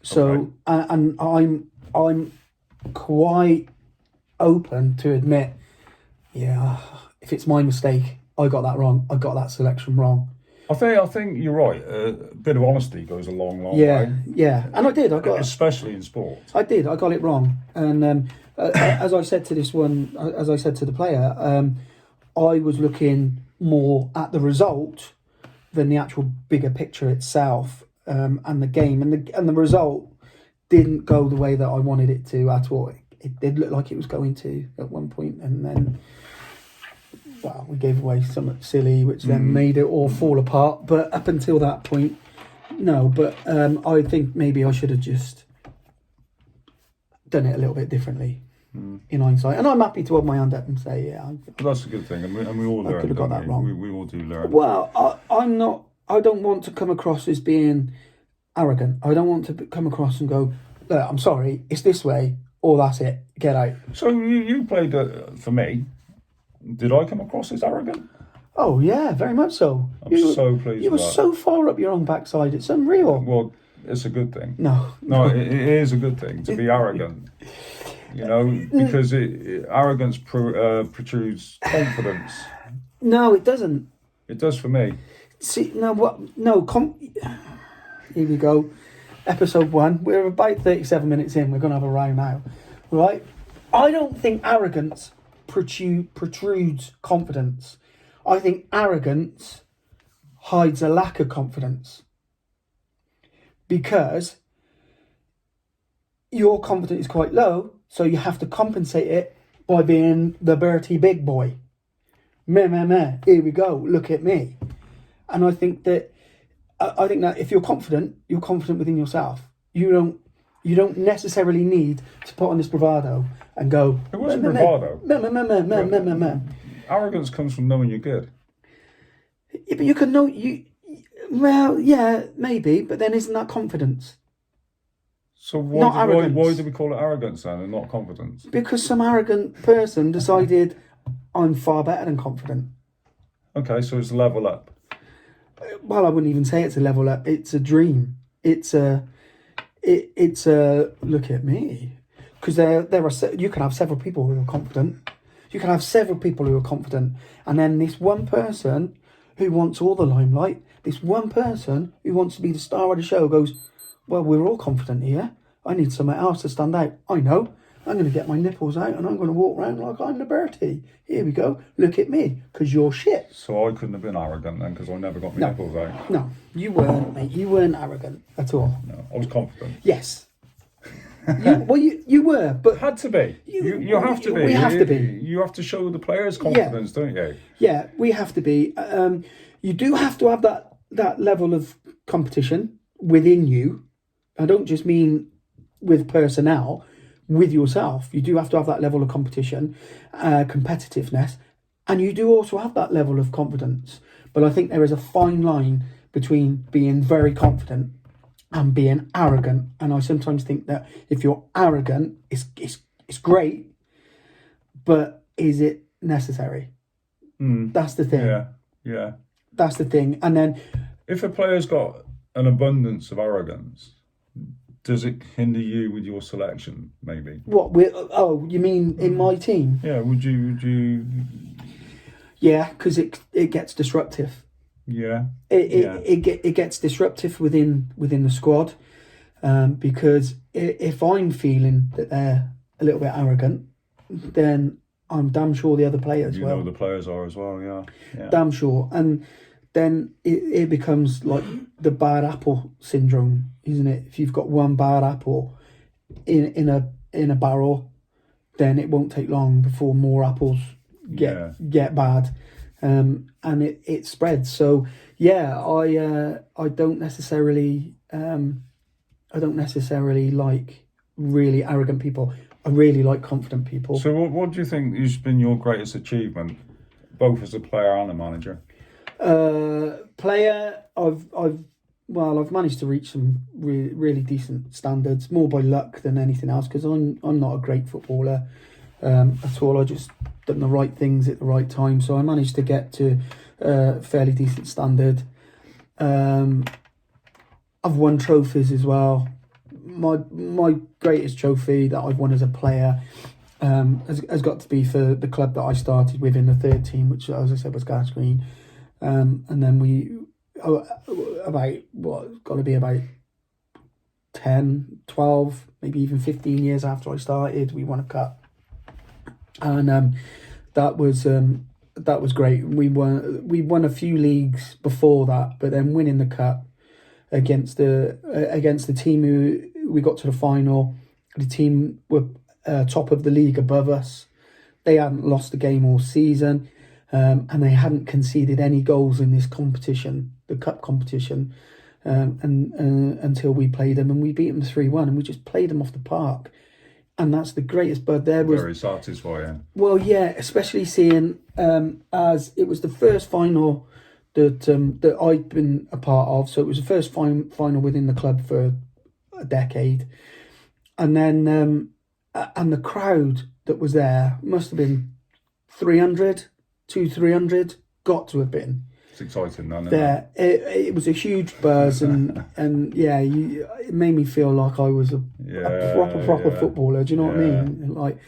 Speaker 2: So, okay. And I'm quite open to admit, yeah, if it's my mistake, I got that wrong. I got that selection wrong.
Speaker 1: I think you're right. A bit of honesty goes a long way.
Speaker 2: Yeah, and I did.
Speaker 1: Especially in sport.
Speaker 2: I did. I got it wrong, and as I said to the player, I was looking more at the result than the actual bigger picture itself, and the game, and the result didn't go the way that I wanted it to at all. It did look like it was going to at one point, and then, well, we gave away something silly, which then made it all fall apart. But up until that point, no. But I think maybe I should have just done it a little bit differently in hindsight. And I'm happy to hold my hand up and say, yeah.
Speaker 1: But that's a good thing, and we all learn.
Speaker 2: I could have got that wrong.
Speaker 1: We all do learn.
Speaker 2: Well, I'm not. I don't want to come across as being arrogant. I don't want to come across and go, look, I'm sorry, it's this way, or that's it, get out.
Speaker 1: So you played for me. Did I come across as arrogant?
Speaker 2: Oh yeah, very much so.
Speaker 1: I'm so pleased.
Speaker 2: You were so far up your own backside. It's unreal.
Speaker 1: Well, it's a good thing.
Speaker 2: No,
Speaker 1: it is a good thing to be arrogant. You know, because arrogance protrudes confidence.
Speaker 2: No, it doesn't.
Speaker 1: It does for me.
Speaker 2: See, no, what? No, here we go. Episode 1. We're about 37 minutes in. We're going to have a round now, right? I don't think arrogance protrudes confidence. I think arrogance hides a lack of confidence, because your confidence is quite low, so you have to compensate it by being the Bertie big boy. Meh, here we go, look at me. And I think that if you're confident within yourself. You don't necessarily need to put on this bravado and go.
Speaker 1: It wasn't bravado. Arrogance comes from knowing you're good.
Speaker 2: Yeah, but you can know you. Well, yeah, maybe, but then isn't that confidence?
Speaker 1: So why do we call it arrogance then, and not confidence?
Speaker 2: Because some arrogant person decided, I'm far better than confident.
Speaker 1: Okay, so it's a level up.
Speaker 2: Well, I wouldn't even say it's a level up. It's a dream. It's a look at me, because you can have several people who are confident. You can have several people who are confident, and then this one person who wants all the limelight, this one person who wants to be the star of the show goes, well, we're all confident here. I need something else to stand out. I know. I'm going to get my nipples out and I'm going to walk around like I'm the Bertie. Here we go. Look at me, because you're shit.
Speaker 1: So I couldn't have been arrogant then, because I never got my nipples out.
Speaker 2: No, you weren't, mate. You weren't arrogant at all.
Speaker 1: No, I was confident.
Speaker 2: Yes. you were, but
Speaker 1: had to be. You have to be.
Speaker 2: We have to be.
Speaker 1: You have to show the players confidence, don't you?
Speaker 2: Yeah, we have to be. You do have to have that level of competition within you. I don't just mean with personnel, with yourself. You do have to have that level of competition, competitiveness, and you do also have that level of confidence. But I think there is a fine line between being very confident and being arrogant. And I sometimes think that if you're arrogant, it's great, but is it necessary? That's the thing.
Speaker 1: Yeah.
Speaker 2: That's the thing. And then,
Speaker 1: if a player's got an abundance of arrogance, does it hinder you with your selection? Maybe.
Speaker 2: What? You mean in my team?
Speaker 1: Yeah. Would you?
Speaker 2: Yeah, because it gets disruptive.
Speaker 1: Yeah.
Speaker 2: It gets disruptive within the squad, because if I'm feeling that they're a little bit arrogant, then I'm damn sure the other players
Speaker 1: You know the players are as well. Yeah.
Speaker 2: Damn sure. And then it becomes like the bad apple syndrome, isn't it? If you've got one bad apple in a barrel, then it won't take long before more apples get bad, and it spreads. So yeah, I don't necessarily like really arrogant people. I really like confident people.
Speaker 1: So what do you think has been your greatest achievement, both as a player and a manager?
Speaker 2: Player, I've managed to reach some really decent standards, more by luck than anything else, because I'm not a great footballer at all. I just done the right things at the right time, so I managed to get to a fairly decent standard. I've won trophies as well. My greatest trophy that I've won as a player has got to be for the club that I started with in the third team, which, as I said, was Gas Green. And then got to be about 10, 12, maybe even 15 years after I started, we won a cup. And that was great. We won a few leagues before that, but then winning the cup against the team who we got to the final, the team were top of the league above us. They hadn't lost a game all season. And they hadn't conceded any goals in this competition, the cup competition, until we played them, and we beat them 3-1, and we just played them off the park, and that's the greatest. But there was
Speaker 1: very satisfying.
Speaker 2: Well, yeah, especially seeing as it was the first final that I'd been a part of, so it was the first final within the club for a decade, and then and the crowd that was there must have been 300. 200-300 got to have been.
Speaker 1: It's exciting, then.
Speaker 2: There, it was a huge buzz, and yeah, it made me feel like I was a proper footballer. Do you know what I mean? Like,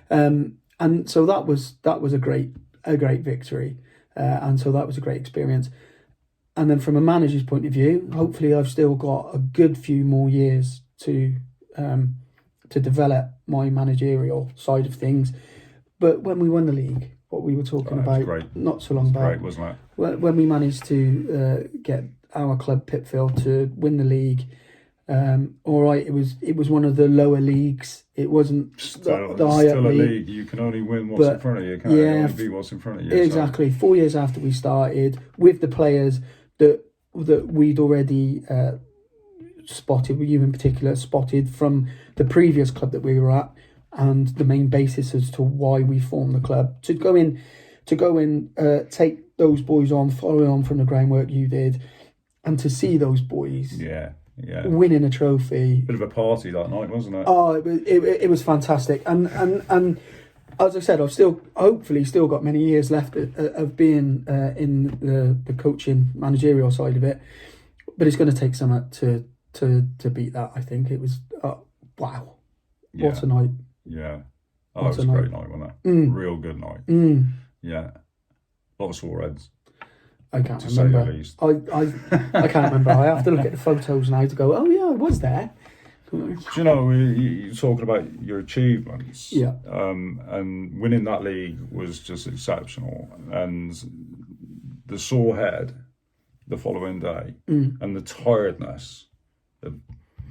Speaker 2: and so that was a great victory, and so that was a great experience. And then from a manager's point of view, hopefully I've still got a good few more years to develop my managerial side of things. But when we won the league, what we were talking about not so long back,
Speaker 1: great, wasn't it?
Speaker 2: When we managed to get our club Pitfield to win the league, all right, it was one of the lower leagues. It wasn't the higher league.
Speaker 1: You can only win what's in front of you. Can't you? Only beat what's in front of you.
Speaker 2: Exactly. So. 4 years after we started, with the players that we'd already spotted, you in particular spotted from the previous club that we were at. And the main basis as to why we formed the club, to go in, take those boys on, follow on from the groundwork you did, and to see those boys, winning a trophy.
Speaker 1: Bit of a party that night, wasn't it?
Speaker 2: Oh, it was fantastic, and as I said, I've hopefully still got many years left of being in the coaching managerial side of it, but it's going to take some to beat that. I think it was wow, what a night.
Speaker 1: Yeah. Oh, it was a great night, wasn't it? Real good night. Yeah. A lot of sore heads.
Speaker 2: I can't remember.
Speaker 1: Say the least.
Speaker 2: I can't remember. I have to look at the photos now to go, oh yeah, I was there.
Speaker 1: Do you know, you're talking about your achievements.
Speaker 2: Yeah.
Speaker 1: And winning that league was just exceptional. And the sore head the following day and the tiredness of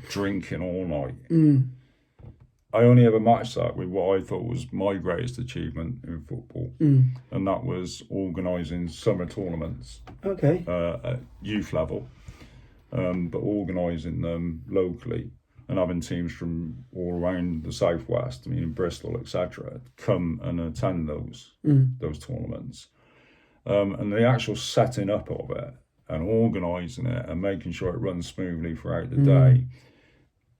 Speaker 1: drinking all night. I only ever matched that with what I thought was my greatest achievement in football, and that was organising summer tournaments.
Speaker 2: Okay.
Speaker 1: At youth level, but organising them locally and having teams from all around the southwest, I mean in Bristol, etc., come and attend those tournaments, and the actual setting up of it and organising it and making sure it runs smoothly throughout the day.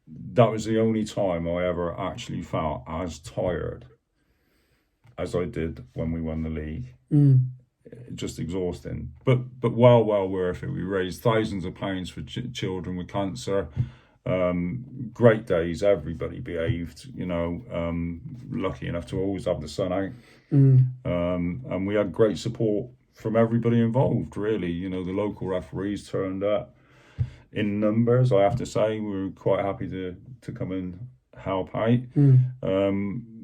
Speaker 1: That was the only time I ever actually felt as tired as I did when we won the league. Just exhausting, but well worth it. We raised thousands of pounds for children with cancer. Great days, everybody behaved, you know, lucky enough to always have the sun out. And we had great support from everybody involved, really. You know, the local referees turned up in numbers, I have to say. We were quite happy to come and help out.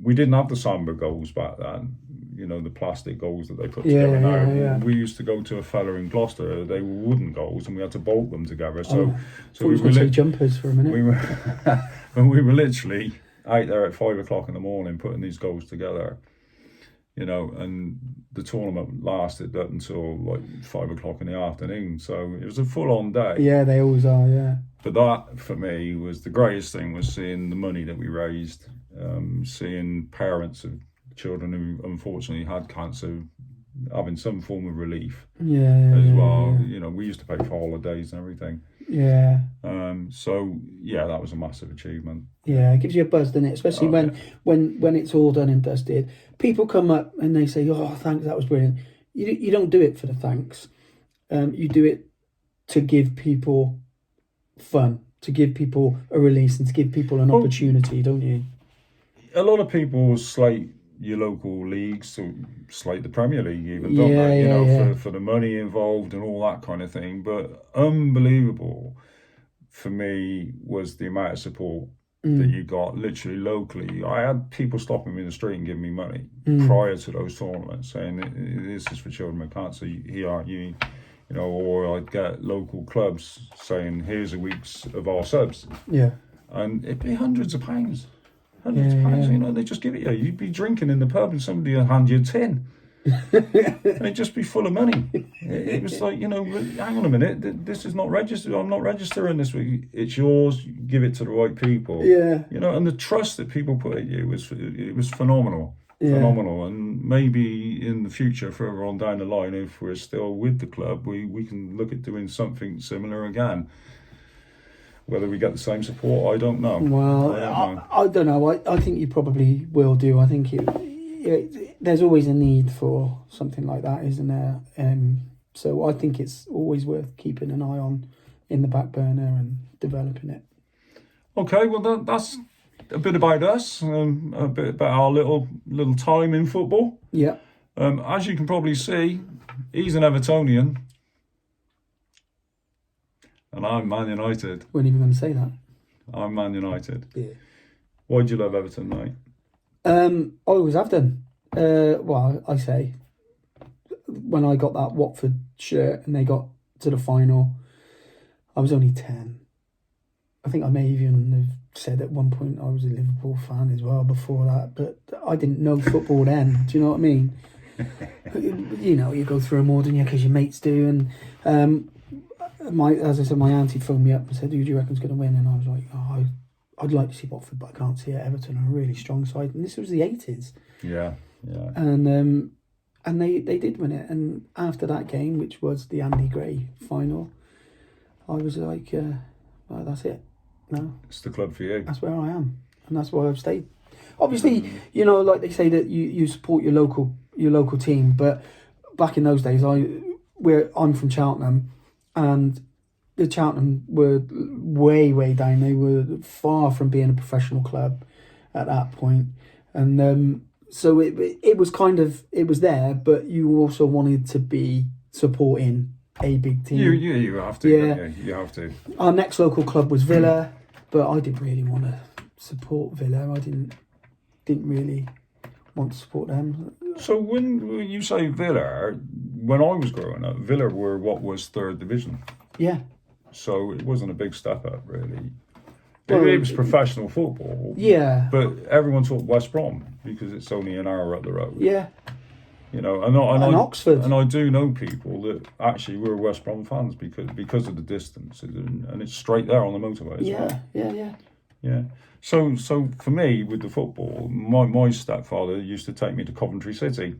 Speaker 1: We didn't have the Samba goals back then, you know, the plastic goals that they put together now. We used to go to a fella in Gloucester, they were wooden goals, and we had to bolt them together. So
Speaker 2: we were say jumpers for a minute.
Speaker 1: We were literally out there at 5 o'clock in the morning putting these goals together, you know, and the tournament lasted up until like 5 o'clock in the afternoon. So it was a full-on day.
Speaker 2: Yeah, they always are, yeah.
Speaker 1: But that, for me, was the greatest thing, was seeing the money that we raised, seeing parents of children who unfortunately had cancer having some form of relief as well. You know, we used to pay for holidays and everything. So yeah, that was a massive achievement.
Speaker 2: Yeah, it gives you a buzz, doesn't it? Especially when it's all done and dusted. People come up and they say, "Oh, thanks, that was brilliant." You don't do it for the thanks. You do it to give people fun, to give people a release, and to give people an opportunity, don't you?
Speaker 1: A lot of people slate your local leagues, so slate the Premier League even, don't they? You know, for the money involved and all that kind of thing. But unbelievable for me was the amount of support that you got literally locally. I had people stopping me in the street and giving me money prior to those tournaments, saying this is for children with cancer, here aren't you? You know, or I'd get local clubs saying, here's a week's of our subs. Yeah. And it'd be hundreds of pounds. Hundreds of pounds, you know, they just give it you. You'd be drinking in the pub and somebody would hand you a tin. And it'd just be full of money. It was like, you know, hang on a minute, this is not registered. I'm not registering this week. It's yours. Give it to the right people. Yeah. You know, and the trust that people put in you was phenomenal. Phenomenal. And maybe in the future, further on down the line, if we're still with the club, we can look at doing something similar again. Whether we get the same support, I don't know.
Speaker 2: Well, I don't know. I think you probably will do. I think there's always a need for something like that, isn't there? So I think it's always worth keeping an eye on in the back burner and developing it. Okay,
Speaker 1: well that's a bit about us, a bit about our little time in football.
Speaker 2: Yeah.
Speaker 1: As you can probably see, he's an Evertonian. And I'm Man United.
Speaker 2: Weren't even going to say that.
Speaker 1: I'm Man United.
Speaker 2: Yeah.
Speaker 1: Why do you love Everton, mate?
Speaker 2: I always have done. Well, I say, when I got that Watford shirt and they got to the final, I was only 10. I think I may even have said at one point I was a Liverpool fan as well before that, but I didn't know football then. Do you know what I mean? You know, you go through them all, don't you, because your mates do. And as I said, my auntie phoned me up and said, "Who do you reckon's going to win?" And I was like, "Oh, I'd like to see Watford, but I can't see it. Everton are a really strong side." And this was the 80s.
Speaker 1: Yeah.
Speaker 2: And they did win it. And after that game, which was the Andy Gray final, I was like, well, that's it. No,
Speaker 1: it's the club for you.
Speaker 2: That's where I am, and that's why I've stayed. Obviously, you know, like they say that you support your local team, but back in those days, I'm from Cheltenham. And the Cheltenham were way down. They were far from being a professional club at that point. And so it was it was there, but you also wanted to be supporting a big team.
Speaker 1: You have to. Yeah, you have to.
Speaker 2: Our next local club was Villa, but I didn't really want to support Villa. I didn't really want to support them.
Speaker 1: So when you say Villa, when I was growing up, Villa were what was third division.
Speaker 2: Yeah.
Speaker 1: So it wasn't a big step up, really. Well, it was professional football.
Speaker 2: Yeah.
Speaker 1: But everyone talked West Brom because it's only an hour up the road.
Speaker 2: Yeah.
Speaker 1: You know, and
Speaker 2: Oxford.
Speaker 1: And I do know people that actually were West Brom fans because of the distance, and it's straight there on the motorway as well. Yeah. So for me, with the football, my stepfather used to take me to Coventry City.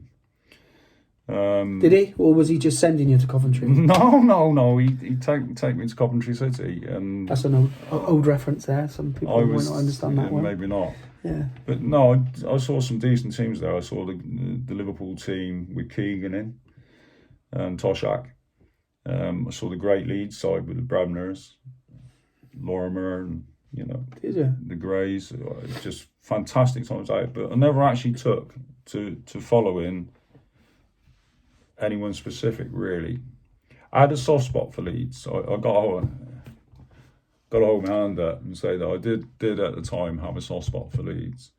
Speaker 2: Did he? Or was he just sending you to Coventry?
Speaker 1: No. He'd take me to Coventry City. And
Speaker 2: that's an old reference there. Some people might not understand that one.
Speaker 1: Maybe not.
Speaker 2: Yeah.
Speaker 1: But no, I saw some decent teams there. I saw the Liverpool team with Keegan in and Toshak. I saw the great Leeds side with the Brabners. Lorimer and,
Speaker 2: Is it?
Speaker 1: the Greys. It's just fantastic times out. But I never actually took to following anyone specific, really. I had a soft spot for Leeds. I got to hold my hand up and say that I did at the time have a soft spot for Leeds.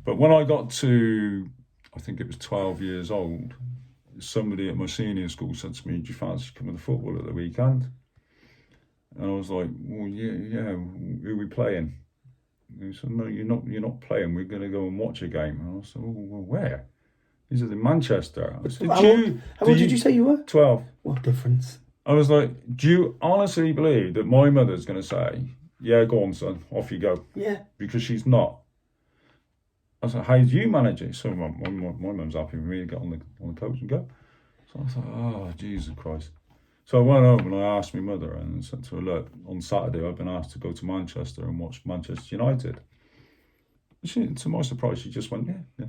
Speaker 1: But when I got to, I think it was 12 years old, somebody at my senior school said to me, "Do you fancy coming to football at the weekend?" And I was like, "Well, yeah, who are we playing?" And he said, "No, you're not playing. We're going to go and watch a game." And I said, "Well, where?" He said, "In Manchester." I said,
Speaker 2: How old did you say you were?
Speaker 1: 12.
Speaker 2: What difference?
Speaker 1: I was like, "Do you honestly believe that my mother's going to say, 'Yeah, go on, son, off you go'?"
Speaker 2: Yeah.
Speaker 1: Because she's not. I said, "How do you manage it?" So my mum's happy with me to get on the coach and go. So I thought, "Oh, Jesus Christ." So I went home and I asked my mother and said to her, "Look, on Saturday I've been asked to go to Manchester and watch Manchester United." And she, to my surprise, she just went, yeah.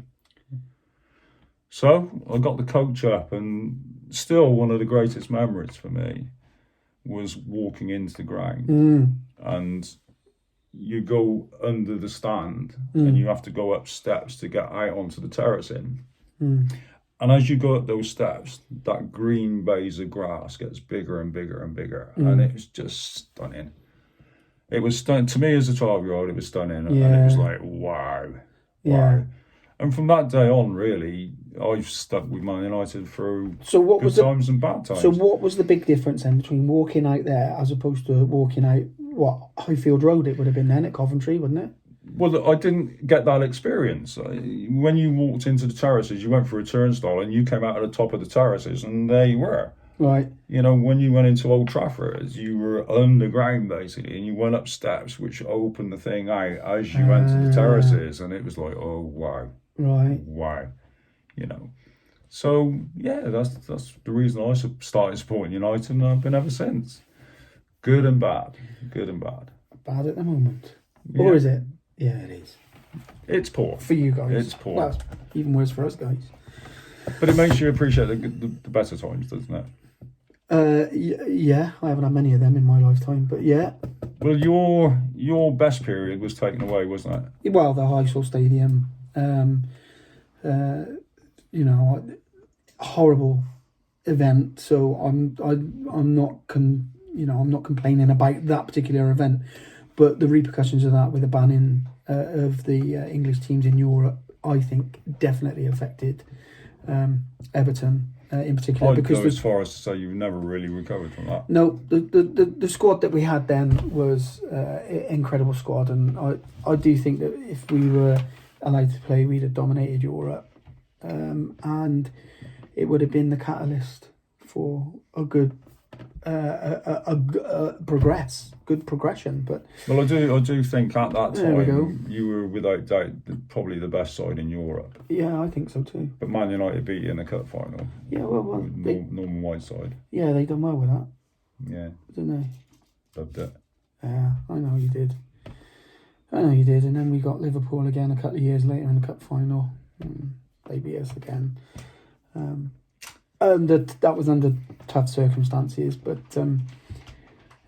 Speaker 1: So I got the coach up, and still one of the greatest memories for me was walking into the ground. And you go under the stand and you have to go up steps to get out onto the terracing. And as you go up those steps, that green baize of grass gets bigger and bigger and bigger. And it was just stunning. It was stunning. To me as a 12-year-old, it was stunning.
Speaker 2: Yeah.
Speaker 1: And it was like, wow.
Speaker 2: Yeah.
Speaker 1: And from that day on, really, I've stuck with Man United through good times and bad times.
Speaker 2: So what was the big difference then between walking out there as opposed to walking out, Highfield Road it would have been then at Coventry, wouldn't it?
Speaker 1: Well, I didn't get that experience. When you walked into the terraces, you went through a turnstile and you came out at the top of the terraces and there you were.
Speaker 2: Right.
Speaker 1: When you went into Old Trafford, you were underground basically, and you went up steps which opened the thing out as you went to the terraces, and it was like, oh, wow.
Speaker 2: Right.
Speaker 1: Wow. So, yeah, that's the reason I started supporting United, and I've been ever since. Good and bad. Good and bad.
Speaker 2: Bad at the moment.
Speaker 1: Yeah.
Speaker 2: Or is it? Yeah, it is.
Speaker 1: It's poor.
Speaker 2: For you guys.
Speaker 1: It's poor.
Speaker 2: Well, it's even worse for us guys.
Speaker 1: But it makes you appreciate the better times, doesn't it?
Speaker 2: Yeah, I haven't had many of them in my lifetime, but yeah.
Speaker 1: Well, your best period was taken away, wasn't it?
Speaker 2: Well, the Highsall Stadium, horrible event. So I'm not complaining about that particular event, but the repercussions of that with the banning of the English teams in Europe, I think definitely affected Everton in particular.
Speaker 1: I'd
Speaker 2: because
Speaker 1: go as far as to say you've never really recovered from that.
Speaker 2: No, the squad that we had then was incredible squad, and I do think that if we were allowed to play, we'd have dominated Europe, and it would have been the catalyst for a good progression. But
Speaker 1: well, I do think at that
Speaker 2: There we go.
Speaker 1: time you were without doubt probably the best side in Europe.
Speaker 2: yeah, I think so too.
Speaker 1: But Man United beat you in the cup final.
Speaker 2: Yeah, well,
Speaker 1: With Norman Whiteside.
Speaker 2: yeah, they done well with that,
Speaker 1: Yeah,
Speaker 2: didn't they?
Speaker 1: loved it.
Speaker 2: Yeah, I know you did. And then we got Liverpool again a couple of years later in the cup final. They beat us again. And that was under tough circumstances, but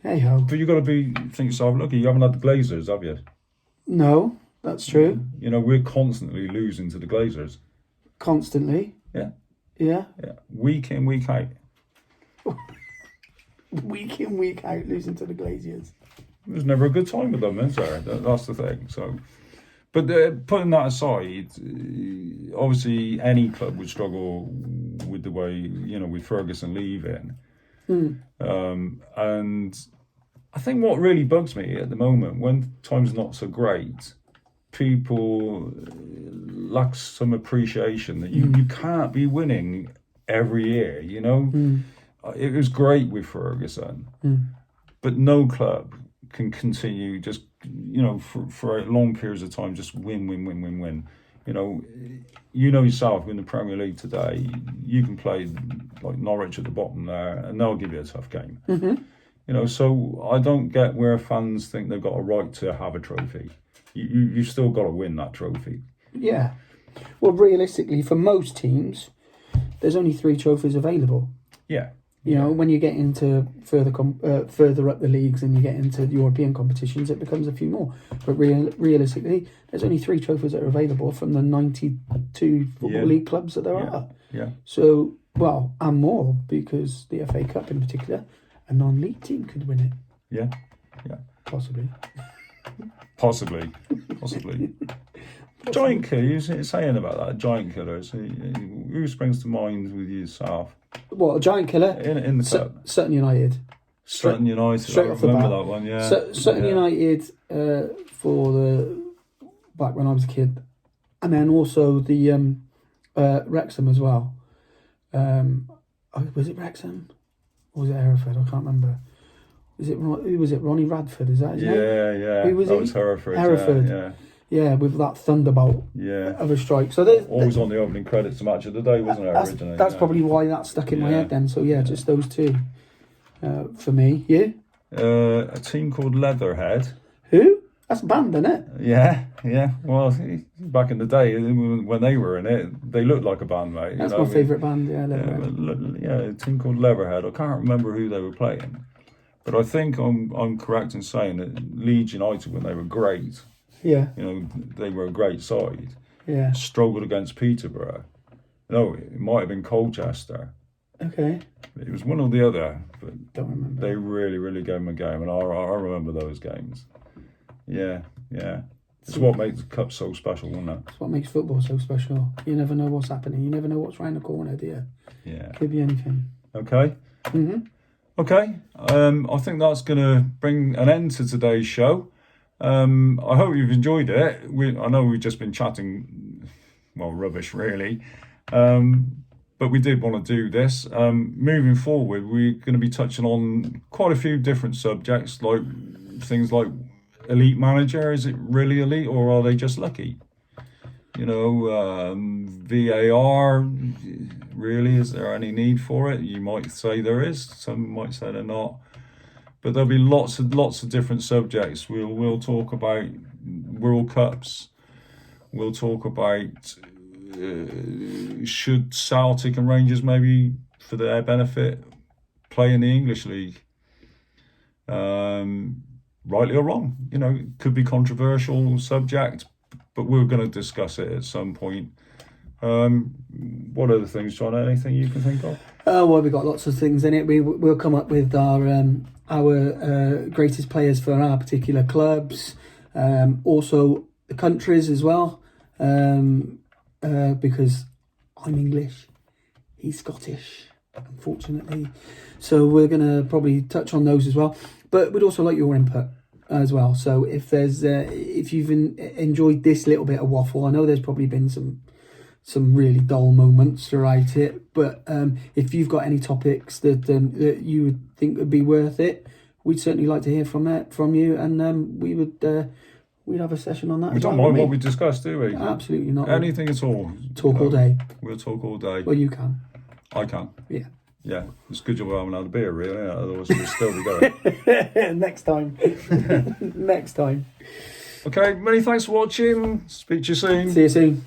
Speaker 2: hey ho.
Speaker 1: But you've got to think yourself lucky. You haven't had the Glazers, have you?
Speaker 2: No, that's true.
Speaker 1: We're constantly losing to the Glazers.
Speaker 2: Constantly.
Speaker 1: Yeah.
Speaker 2: Yeah.
Speaker 1: Yeah. Week in, week out.
Speaker 2: Week in, week out, losing to the Glaziers.
Speaker 1: There's never a good time with them, is there? That's the thing. So, but putting that aside, obviously any club would struggle with the way, with Ferguson leaving. And I think what really bugs me at the moment, when time's not so great, people lack some appreciation that you can't be winning every year, It was great with Ferguson, but no club can continue just, for long periods of time, just win. Yourself in the Premier League today, you can play like Norwich at the bottom there and they'll give you a tough game. So I don't get where fans think they've got a right to have a trophy. You've still got to win that trophy.
Speaker 2: Yeah. Well, realistically, for most teams, there's only 3 trophies available.
Speaker 1: Yeah.
Speaker 2: You know, when you get into further up the leagues and you get into European competitions, it becomes a few more. But realistically, there's only 3 trophies that are available from the 92 Football League clubs that there are.
Speaker 1: Yeah.
Speaker 2: So, well, and more, because the FA Cup in particular, a non-league team could win it.
Speaker 1: Yeah.
Speaker 2: Possibly.
Speaker 1: Giant killer, you were saying about that, giant killers. Who springs to mind with yourself?
Speaker 2: What, a giant killer?
Speaker 1: In the cup?
Speaker 2: Sutton United.
Speaker 1: Sutton United,
Speaker 2: straight
Speaker 1: I
Speaker 2: off the
Speaker 1: remember
Speaker 2: bat.
Speaker 1: that one, yeah.
Speaker 2: Sutton United back when I was a kid. And then also the Wrexham as well. Was it Wrexham? Or was it Hereford? I can't remember. Who was it? Ronnie Radford, is that his name?
Speaker 1: Yeah.
Speaker 2: Who was
Speaker 1: that
Speaker 2: he?
Speaker 1: was Hereford.
Speaker 2: Hereford. Yeah, with that thunderbolt of a strike. So
Speaker 1: always on the opening credits of Match of the Day, wasn't it, originally?
Speaker 2: That's probably why that stuck in my head then. So just those 2 for me. You?
Speaker 1: A team called Leatherhead.
Speaker 2: Who? That's a band, isn't it?
Speaker 1: Yeah. Well, back in the day when they were in it, they looked like a band, mate.
Speaker 2: That's my favourite band. Yeah, Leatherhead.
Speaker 1: A team called Leatherhead. I can't remember who they were playing, but I think I'm correct in saying that Leeds United, when they were great.
Speaker 2: Yeah.
Speaker 1: You know, they were a great side.
Speaker 2: Yeah.
Speaker 1: Struggled against Peterborough. No, it might have been Colchester.
Speaker 2: Okay.
Speaker 1: It was one or the other. But
Speaker 2: don't remember.
Speaker 1: They really, really gave them a game, and I remember those games. Yeah. It's what makes the cup so special, isn't it?
Speaker 2: It's what makes football so special. You never know what's happening. You never know what's around the corner, do you?
Speaker 1: Yeah.
Speaker 2: Could be anything.
Speaker 1: Okay. Okay. I think that's going to bring an end to today's show. I hope you've enjoyed it. I know we've just been chatting, well, rubbish really, but we did want to do this. Moving forward, we're going to be touching on quite a few different subjects, like things like elite manager. Is it really elite, or are they just lucky? You know, VAR, really, is there any need for it? You might say there is, some might say they're not. But there'll be lots of different subjects. We'll talk about World Cups. We'll talk about should Celtic and Rangers, maybe for their benefit, play in the English League. Rightly or wrong, you know, it could be controversial subject, but we're going to discuss it at some point. What other things, John? Anything you can think of?
Speaker 2: Well, we've got lots of things in it. We'll come up with our greatest players for our particular clubs, also the countries as well, because I'm English, he's Scottish, unfortunately. So we're going to probably touch on those as well. But we'd also like your input as well. So if you've enjoyed this little bit of waffle, I know there's probably been some really dull moments throughout it, but if you've got any topics that you would think would be worth it, we'd certainly like to hear from you, and we'd have a session on that.
Speaker 1: We don't mind what we discuss, do we?
Speaker 2: Absolutely not.
Speaker 1: Anything at all.
Speaker 2: Talk all day.
Speaker 1: We'll talk all day.
Speaker 2: Well, you can.
Speaker 1: I can.
Speaker 2: Yeah.
Speaker 1: It's good job I haven't had a beer, really. Yeah? Otherwise, we'll still be going.
Speaker 2: Next time. Next time.
Speaker 1: Okay, many thanks for watching. Speak to you soon.
Speaker 2: See you soon.